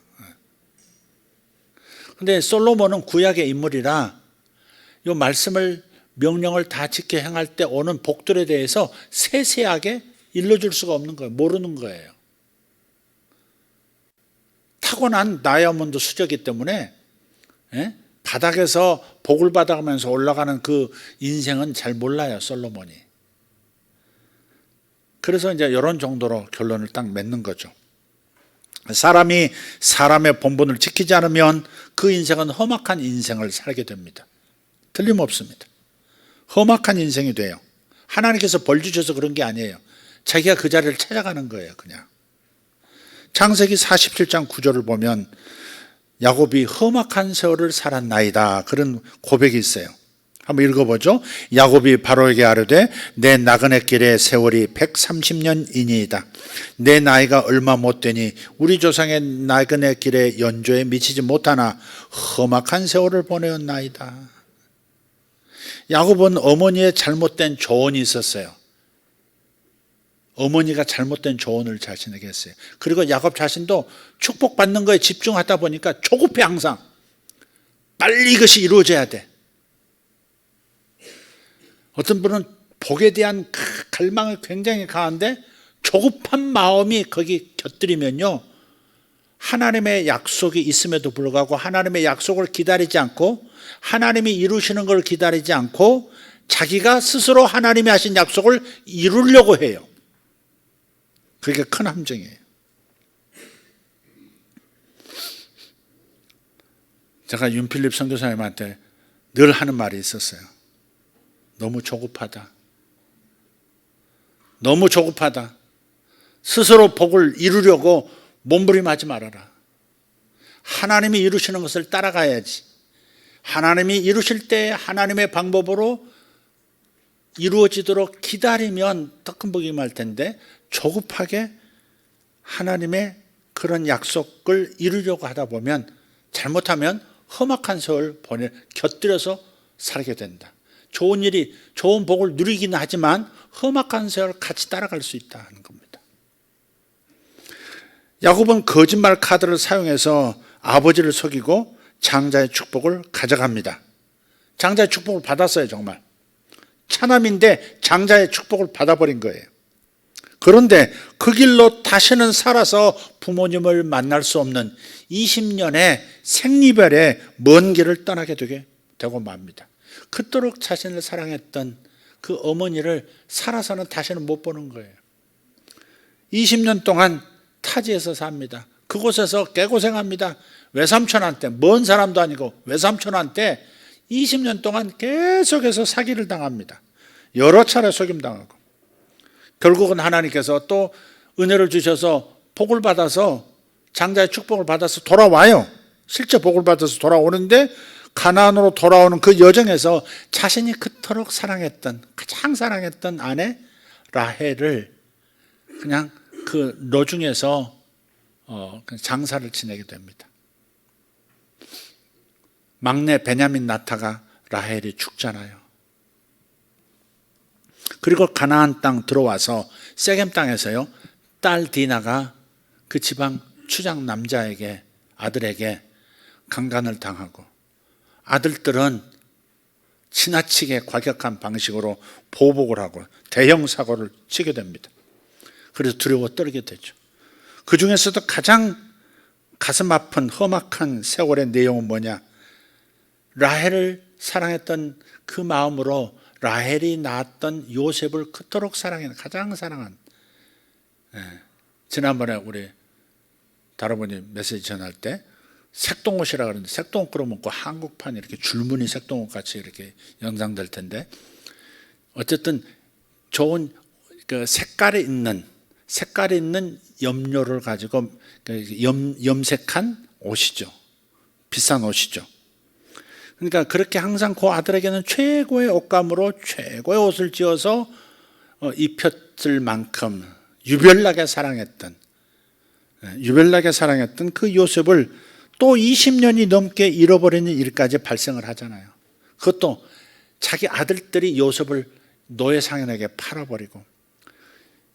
그런데 솔로몬은 구약의 인물이라 이 말씀을, 명령을 다 지켜 행할 때 오는 복들에 대해서 세세하게 일러줄 수가 없는 거예요. 모르는 거예요. 타고난 다이아몬드 수저이기 때문에 바닥에서 복을 받아가면서 올라가는 그 인생은 잘 몰라요, 솔로몬이. 그래서 이제 이런 정도로 결론을 딱 맺는 거죠. 사람이 사람의 본분을 지키지 않으면 그 인생은 험악한 인생을 살게 됩니다. 틀림없습니다. 험악한 인생이 돼요. 하나님께서 벌 주셔서 그런 게 아니에요. 자기가 그 자리를 찾아가는 거예요, 그냥. 창세기 47장 9절을 보면 야곱이 험악한 세월을 살았나이다, 그런 고백이 있어요. 한번 읽어보죠. 야곱이 바로에게 아뢰되 내 나그네 길의 세월이 130년이니이다. 내 나이가 얼마 못 되니 우리 조상의 나그네 길의 연조에 미치지 못하나 험악한 세월을 보내었나이다. 야곱은 어머니의 잘못된 조언이 있었어요. 어머니가 잘못된 조언을 자신에게 했어요. 그리고 야곱 자신도 축복받는 거에 집중하다 보니까 조급해. 항상 빨리 이것이 이루어져야 돼. 어떤 분은 복에 대한 갈망이 굉장히 강한데 조급한 마음이 거기 곁들이면요, 하나님의 약속이 있음에도 불구하고 하나님의 약속을 기다리지 않고 하나님이 이루시는 걸 기다리지 않고 자기가 스스로 하나님이 하신 약속을 이루려고 해요. 그게 큰 함정이에요. 제가 윤필립 선교사님한테 늘 하는 말이 있었어요. 너무 조급하다. 너무 조급하다. 스스로 복을 이루려고 몸부림하지 말아라. 하나님이 이루시는 것을 따라가야지. 하나님이 이루실 때 하나님의 방법으로 이루어지도록 기다리면 더 큰 복이 임할 텐데, 조급하게 하나님의 그런 약속을 이루려고 하다 보면 잘못하면 험악한 세월 곁들여서 살게 된다. 좋은 일이, 좋은 복을 누리기는 하지만 험악한 세월 같이 따라갈 수 있다는 겁니다. 야곱은 거짓말 카드를 사용해서 아버지를 속이고 장자의 축복을 가져갑니다. 장자의 축복을 받았어요. 정말 차남인데 장자의 축복을 받아버린 거예요. 그런데 그 길로 다시는 살아서 부모님을 만날 수 없는 20년의 생리별의 먼 길을 떠나게 되고 맙니다. 그토록 자신을 사랑했던 그 어머니를 살아서는 다시는 못 보는 거예요. 20년 동안 타지에서 삽니다. 그곳에서 개고생합니다. 외삼촌한테, 먼 사람도 아니고 외삼촌한테 20년 동안 계속해서 사기를 당합니다. 여러 차례 속임당하고, 결국은 하나님께서 또 은혜를 주셔서 복을 받아서, 장자의 축복을 받아서 돌아와요. 실제 복을 받아서 돌아오는데, 가나안으로 돌아오는 그 여정에서 자신이 그토록 사랑했던, 가장 사랑했던 아내 라헬을 그냥 그 노중에서 장사를 지내게 됩니다. 막내 베냐민 나타가 라헬이 죽잖아요. 그리고 가나안 땅 들어와서 세겜 땅에서요, 딸 디나가 그 지방 추장 남자에게, 아들에게 강간을 당하고, 아들들은 지나치게 과격한 방식으로 보복을 하고 대형 사고를 치게 됩니다. 그래서 두려워 떨게 되죠. 그 중에서도 가장 가슴 아픈 험악한 세월의 내용은 뭐냐? 라헬을 사랑했던 그 마음으로 라헬이 낳았던 요셉을 그토록 사랑한, 가장 사랑한, 지난번에 우리 다르보니 메시지 전할 때 색동옷이라 그러는데, 색동옷 그러면 그 한국판 이렇게 줄무늬 색동옷 같이 이렇게 연상될 텐데, 어쨌든 좋은 그 색깔이 있는 염료를 가지고 염색한 옷이죠. 비싼 옷이죠. 그러니까 그렇게 항상 그 아들에게는 최고의 옷감으로 최고의 옷을 지어서 입혔을 만큼 유별나게 사랑했던 그 요셉을 또 20년이 넘게 잃어버리는 일까지 발생을 하잖아요. 그것도 자기 아들들이 요셉을 노예상인에게 팔아버리고,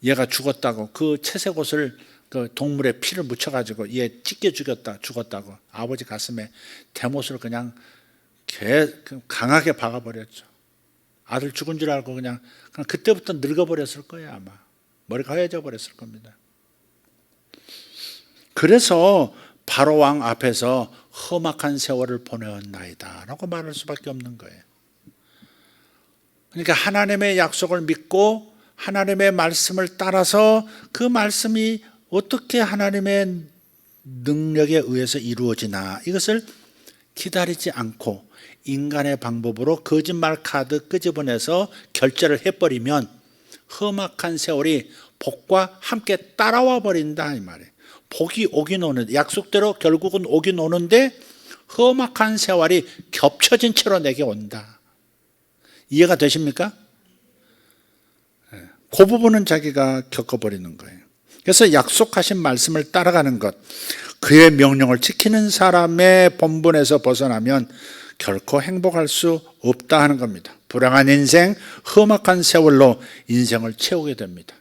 얘가 죽었다고 그 채색 옷을 그 동물의 피를 묻혀가지고 얘 찢겨 죽었다고 아버지 가슴에 대못을 그냥 강하게 박아버렸죠. 아들 죽은 줄 알고 그냥 그때부터 늙어버렸을 거예요. 아마 머리가 하얘져 버렸을 겁니다. 그래서 바로 왕 앞에서 험악한 세월을 보내었나이다 라고 말할 수밖에 없는 거예요. 그러니까 하나님의 약속을 믿고 하나님의 말씀을 따라서 그 말씀이 어떻게 하나님의 능력에 의해서 이루어지나, 이것을 기다리지 않고 인간의 방법으로 거짓말 카드 끄집어내서 결제를 해버리면 험악한 세월이 복과 함께 따라와 버린다 이 말이에요. 복이 오긴 오는데, 약속대로 결국은 오긴 오는데 험악한 세월이 겹쳐진 채로 내게 온다. 이해가 되십니까? 그 부분은 자기가 겪어버리는 거예요. 그래서 약속하신 말씀을 따라가는 것, 그의 명령을 지키는 사람의 본분에서 벗어나면 결코 행복할 수 없다 하는 겁니다. 불행한 인생, 험악한 세월로 인생을 채우게 됩니다.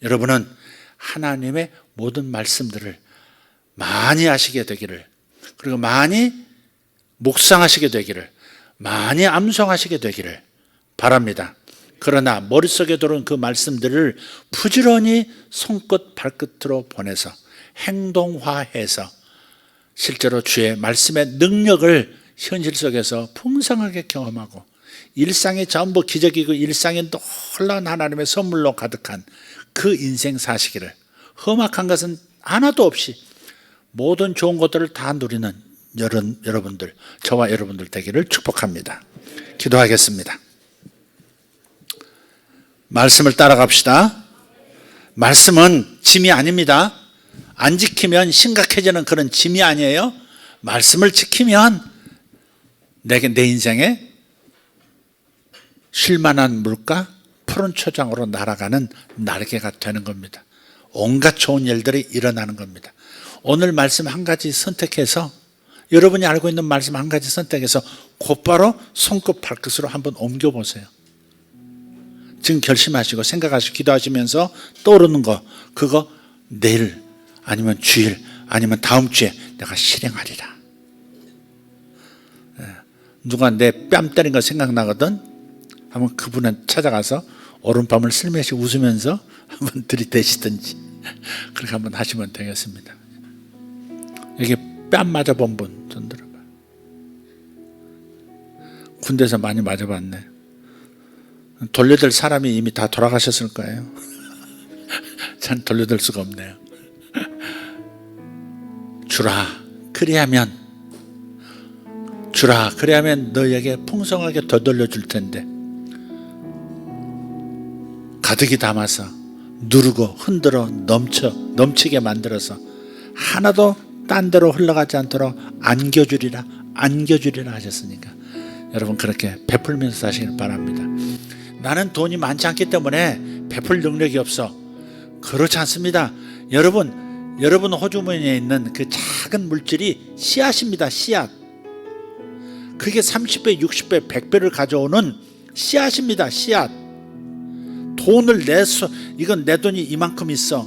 여러분은 하나님의 모든 말씀들을 많이 하시게 되기를, 그리고 많이 묵상하시게 되기를, 많이 암송하시게 되기를 바랍니다. 그러나 머릿속에 들어온 그 말씀들을 부지런히 손끝 발끝으로 보내서 행동화해서 실제로 주의 말씀의 능력을 현실 속에서 풍성하게 경험하고, 일상이 전부 기적이고 일상이 놀라운 하나님의 선물로 가득한 그 인생 사시기를, 험악한 것은 하나도 없이 모든 좋은 것들을 다 누리는 여러분들, 저와 여러분들 되기를 축복합니다. 기도하겠습니다. 말씀을 따라갑시다. 말씀은 짐이 아닙니다. 안 지키면 심각해지는 그런 짐이 아니에요. 말씀을 지키면 내 인생에 쉴만한 물가, 푸른 초장으로 날아가는 날개가 되는 겁니다. 온갖 좋은 일들이 일어나는 겁니다. 오늘 말씀 한 가지 선택해서, 여러분이 알고 있는 말씀 한 가지 선택해서 곧바로 손끝 발끝으로 한번 옮겨보세요. 지금 결심하시고 생각하시고 기도하시면서 떠오르는 거, 그거 내일 아니면 주일 아니면 다음 주에 내가 실행하리라. 누가 내 뺨 때린 거 생각나거든? 한번 그분은 찾아가서 오른밤을 슬며시 웃으면서 한번 들이대시든지 그렇게 한번 하시면 되겠습니다. 여기 뺨 맞아본 분 손 들어봐. 군대에서 많이 맞아봤네. 돌려들 사람이 이미 다 돌아가셨을 거예요. 전 돌려들 수가 없네요. 주라 그리하면 너에게 풍성하게 더 돌려줄 텐데, 가득히 담아서 누르고 흔들어 넘치게 만들어서 하나도 딴 데로 흘러가지 않도록 안겨주리라 하셨으니까 여러분 그렇게 베풀면서 사시길 바랍니다. 나는 돈이 많지 않기 때문에 베풀 능력이 없어. 그렇지 않습니다. 여러분 호주머니에 있는 그 작은 물질이 씨앗입니다. 씨앗. 그게 30배, 60배, 100배를 가져오는 씨앗입니다. 씨앗. 돈을 내서 이건 내 돈이 이만큼 있어,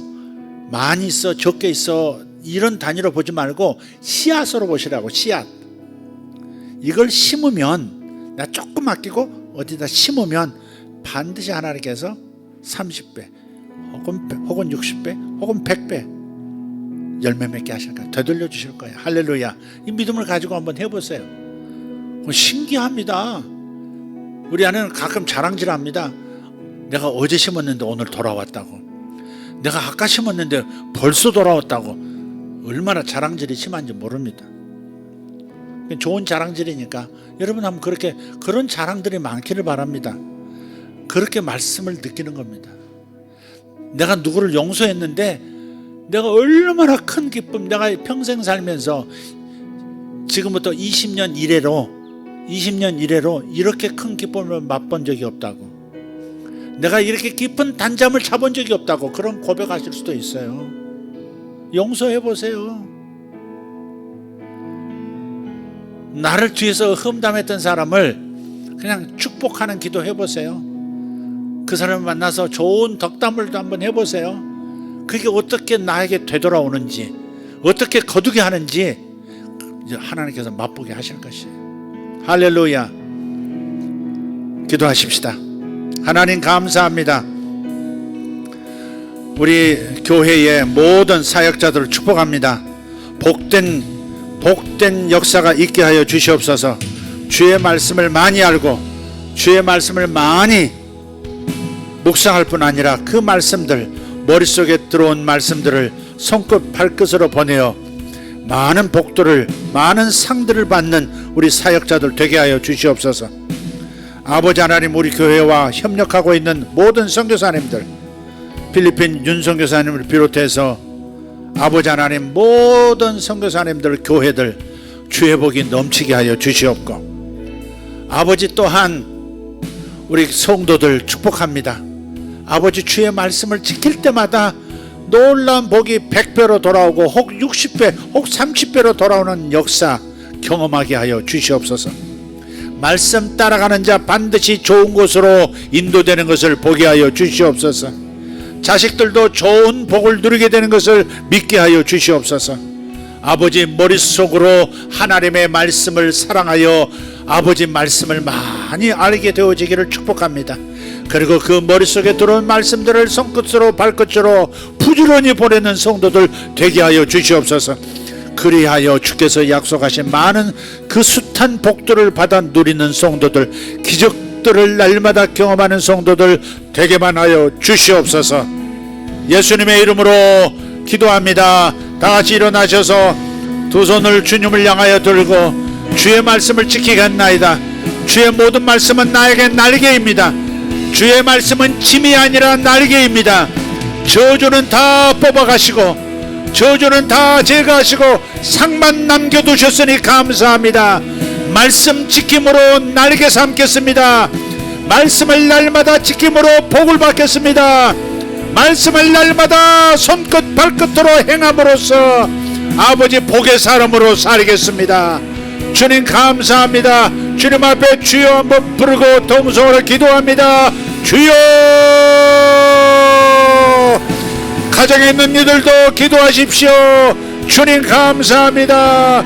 많이 있어, 적게 있어, 이런 단위로 보지 말고 씨앗으로 보시라고. 씨앗. 이걸 심으면, 나 조금 아끼고 어디다 심으면 반드시 하나님께서 30배 혹은 60배 혹은 100배 열매 맺게 하실 거예요. 되돌려 주실 거예요. 할렐루야. 이 믿음을 가지고 한번 해보세요. 신기합니다. 우리 아내는 가끔 자랑질합니다. 내가 어제 심었는데 오늘 돌아왔다고, 내가 아까 심었는데 벌써 돌아왔다고. 얼마나 자랑질이 심한지 모릅니다. 좋은 자랑질이니까 여러분 한번 그런 자랑들이 많기를 바랍니다. 그렇게 말씀을 느끼는 겁니다. 내가 누구를 용서했는데 내가 얼마나 큰 기쁨, 내가 평생 살면서 지금부터 20년 이래로 이렇게 큰 기쁨을 맛본 적이 없다고, 내가 이렇게 깊은 단잠을 자본 적이 없다고, 그런 고백하실 수도 있어요. 용서해 보세요. 나를 뒤에서 험담했던 사람을 그냥 축복하는 기도 해보세요. 그 사람을 만나서 좋은 덕담을도 한번 해보세요. 그게 어떻게 나에게 되돌아오는지, 어떻게 거두게 하는지 이제 하나님께서 맛보게 하실 것이에요. 할렐루야. 기도하십시다. 하나님 감사합니다. 우리 교회의 모든 사역자들을 축복합니다. 복된 역사가 있게 하여 주시옵소서. 주의 말씀을 많이 알고 주의 말씀을 많이 묵상할 뿐 아니라 그 말씀들, 머릿속에 들어온 말씀들을 손끝 발끝으로 보내어 많은 복들을, 많은 상들을 받는 우리 사역자들 되게 하여 주시옵소서. 아버지 하나님, 우리 교회와 협력하고 있는 모든 선교사님들, 필리핀 윤 선교사님을 비롯해서 아버지 하나님 모든 선교사님들, 교회들 주의 복이 넘치게 하여 주시옵고, 아버지 또한 우리 성도들 축복합니다. 아버지 주의 말씀을 지킬 때마다 놀라운 복이 100배로 돌아오고 혹 60배 혹 30배로 돌아오는 역사 경험하게 하여 주시옵소서. 말씀 따라가는 자 반드시 좋은 곳으로 인도되는 것을 보게 하여 주시옵소서. 자식들도 좋은 복을 누리게 되는 것을 믿게 하여 주시옵소서. 아버지 머릿속으로 하나님의 말씀을 사랑하여 아버지 말씀을 많이 알게 되어지기를 축복합니다. 그리고 그 머릿속에 들어온 말씀들을 손끝으로 발끝으로 부지런히 보내는 성도들 되게 하여 주시옵소서. 그리하여 주께서 약속하신 많은 그 숱한 복들을 받아 누리는 성도들, 기적들을 날마다 경험하는 성도들 되게만 하여 주시옵소서. 예수님의 이름으로 기도합니다. 다같이 일어나셔서 두 손을 주님을 향하여 들고 주의 말씀을 지키겠나이다. 주의 모든 말씀은 나에게 날개입니다. 주의 말씀은 짐이 아니라 날개입니다. 저주는 다 뽑아가시고 저주는 다 제거하시고 상만 남겨두셨으니 감사합니다. 말씀 지킴으로 날개 삼겠습니다. 말씀을 날마다 지킴으로 복을 받겠습니다. 말씀을 날마다 손끝 발끝으로 행함으로써 아버지 복의 사람으로 살겠습니다. 주님 감사합니다. 주님 앞에 주여 한번 부르고 동성으로 기도합니다. 주여. 가정에 있는 이들도 기도하십시오. 주님 감사합니다.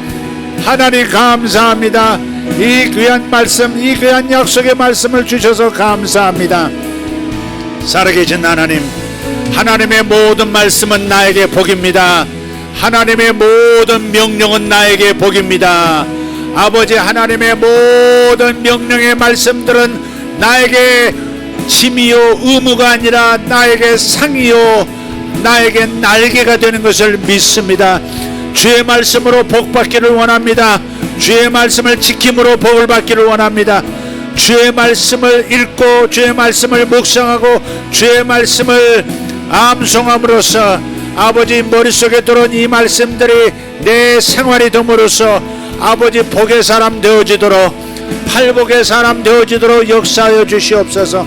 하나님 감사합니다. 이 귀한 말씀, 이 귀한 약속의 말씀을 주셔서 감사합니다. 살아계신 하나님, 하나님의 모든 말씀은 나에게 복입니다. 하나님의 모든 명령은 나에게 복입니다. 아버지, 하나님의 모든 명령의 말씀들은 나에게 짐이요 의무가 아니라 나에게 상이요 나에게 날개가 되는 것을 믿습니다. 주의 말씀으로 복 받기를 원합니다. 주의 말씀을 지킴으로 복을 받기를 원합니다. 주의 말씀을 읽고 주의 말씀을 묵상하고 주의 말씀을 암송함으로써 아버지 머릿속에 들어온 이 말씀들이 내 생활이 됨으로써 아버지 복의 사람 되어지도록 팔복의 사람 되어지도록 역사하여 주시옵소서.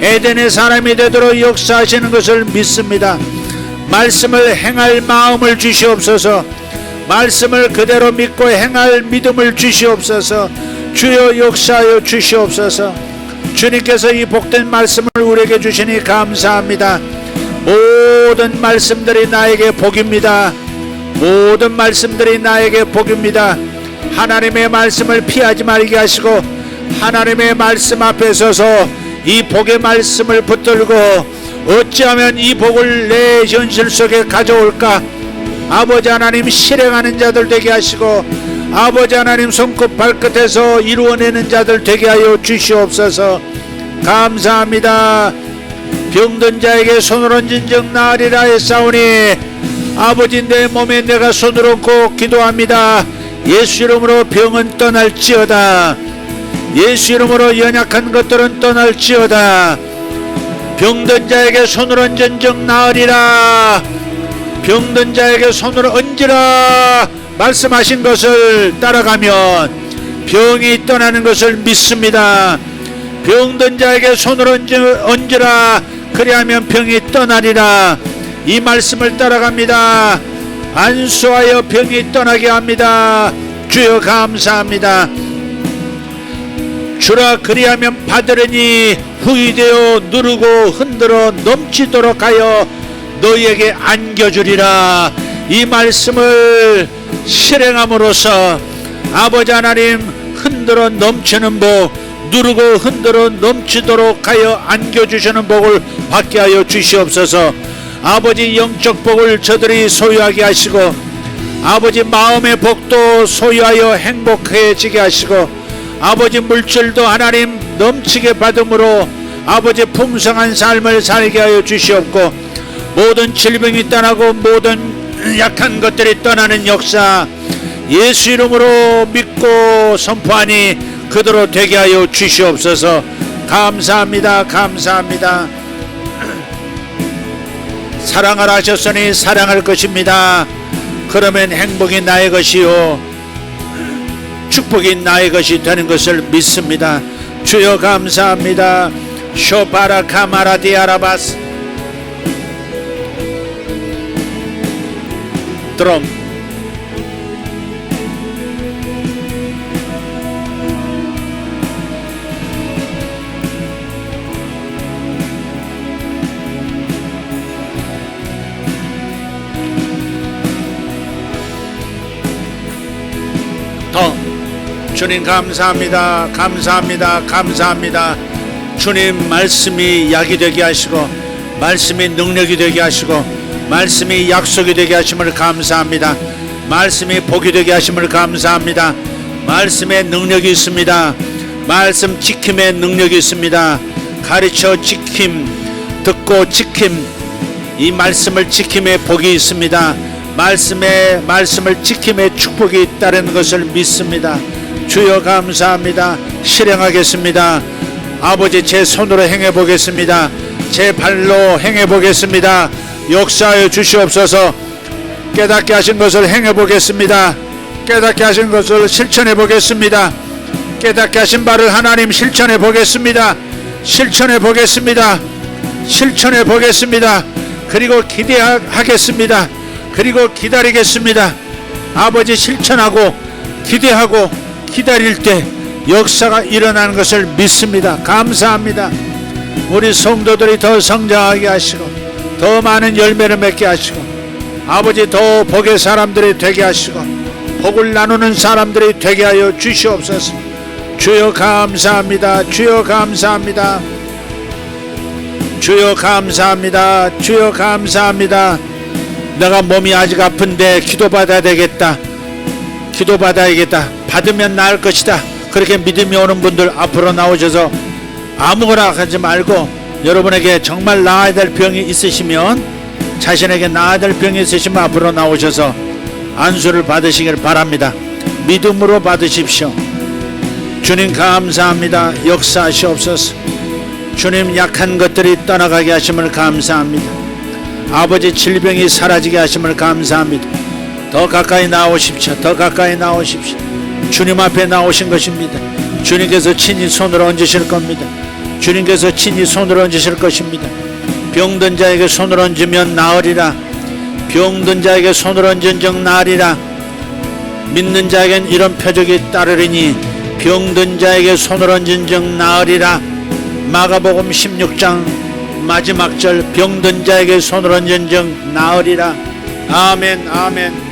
에덴의 사람이 되도록 역사하시는 것을 믿습니다. 말씀을 행할 마음을 주시옵소서. 말씀을 그대로 믿고 행할 믿음을 주시옵소서. 주여 역사하여 주시옵소서. 주님께서 이 복된 말씀을 우리에게 주시니 감사합니다. 모든 말씀들이 나에게 복입니다. 모든 말씀들이 나에게 복입니다. 하나님의 말씀을 피하지 말게 하시고 하나님의 말씀 앞에 서서 이 복의 말씀을 붙들고 어찌하면 이 복을 내 현실 속에 가져올까. 아버지 하나님 실행하는 자들 되게 하시고 아버지 하나님 손끝 발끝에서 이루어내는 자들 되게 하여 주시옵소서. 감사합니다. 병든 자에게 손을 얹은 적 나으리라 했사오니 아버지 내 몸에 내가 손을 얹고 기도합니다. 예수 이름으로 병은 떠날지어다. 예수 이름으로 연약한 것들은 떠날지어다. 병든 자에게 손을 얹은 적 나으리라. 병든 자에게 손을 얹으라 말씀하신 것을 따라가면 병이 떠나는 것을 믿습니다. 병든 자에게 손을 얹으라 그리하면 병이 떠나리라. 이 말씀을 따라갑니다. 안수하여 병이 떠나게 합니다. 주여 감사합니다. 주라 그리하면 받으려니 후이되어 누르고 흔들어 넘치도록 하여 너희에게 안겨주리라. 이 말씀을 실행함으로써 아버지 하나님 흔들어 넘치는 복, 누르고 흔들어 넘치도록 하여 안겨주시는 복을 받게 하여 주시옵소서. 아버지 영적 복을 저들이 소유하게 하시고 아버지 마음의 복도 소유하여 행복해지게 하시고 아버지 물질도 하나님 넘치게 받음으로 아버지 풍성한 삶을 살게 하여 주시옵고 모든 질병이 떠나고 모든 약한 것들이 떠나는 역사 예수 이름으로 믿고 선포하니 그대로 되게 하여 주시옵소서. 감사합니다. 감사합니다. 사랑을 하셨으니 사랑할 것입니다. 그러면 행복이 나의 것이요 축복이 나의 것이 되는 것을 믿습니다. 주여 감사합니다. 쇼바라 카마라디아라바스 드럼 더 주님 감사합니다. 감사합니다. 감사합니다. 주님 말씀이 약이 되게 하시고 말씀이 능력이 되게 하시고 말씀이 약속이 되게 하심을 감사합니다. 말씀이 복이 되게 하심을 감사합니다. 말씀에 능력이 있습니다. 말씀 지킴의 능력이 있습니다. 가르쳐 지킴 듣고 지킴 이 말씀을 지킴의 복이 있습니다. 말씀을 지킴의 축복이 있다는 것을 믿습니다. 주여 감사합니다. 실행하겠습니다. 아버지 제 손으로 행해 보겠습니다. 제 발로 행해 보겠습니다. 역사하여 주시옵소서. 깨닫게 하신 것을 행해 보겠습니다. 깨닫게 하신 것을 실천해 보겠습니다. 깨닫게 하신 바를 하나님 실천해 보겠습니다. 실천해 보겠습니다. 실천해 보겠습니다. 그리고 기대하겠습니다. 그리고 기다리겠습니다. 아버지, 실천하고 기대하고 기다릴 때 역사가 일어나는 것을 믿습니다. 감사합니다. 우리 성도들이 더 성장하게 하시고 더 많은 열매를 맺게 하시고 아버지, 더 복의 사람들이 되게 하시고 복을 나누는 사람들이 되게 하여 주시옵소서. 주여 감사합니다. 주여 감사합니다. 주여 감사합니다. 주여 감사합니다. 내가 몸이 아직 아픈데 기도받아야 되겠다. 기도받아야겠다. 받으면 나을 것이다. 그렇게 믿음이 오는 분들 앞으로 나오셔서 아무거나 하지 말고 여러분에게 정말 나아야 될 병이 있으시면, 자신에게 나아야 될 병이 있으시면 앞으로 나오셔서 안수를 받으시길 바랍니다. 믿음으로 받으십시오. 주님 감사합니다. 역사하시옵소서. 주님, 약한 것들이 떠나가게 하심을 감사합니다. 아버지, 질병이 사라지게 하심을 감사합니다. 더 가까이 나오십시오. 더 가까이 나오십시오. 주님 앞에 나오신 것입니다. 주님께서 친히 손을 얹으실 겁니다. 주님께서 친히 손을 얹으실 것입니다. 병든 자에게 손을 얹으면 나으리라. 병든 자에게 손을 얹은 적 나으리라. 믿는 자에겐 이런 표적이 따르리니 병든 자에게 손을 얹은 적 나으리라. 마가복음 16장 마지막 절, 병든 자에게 손을 얹은 적 나으리라. 아멘, 아멘.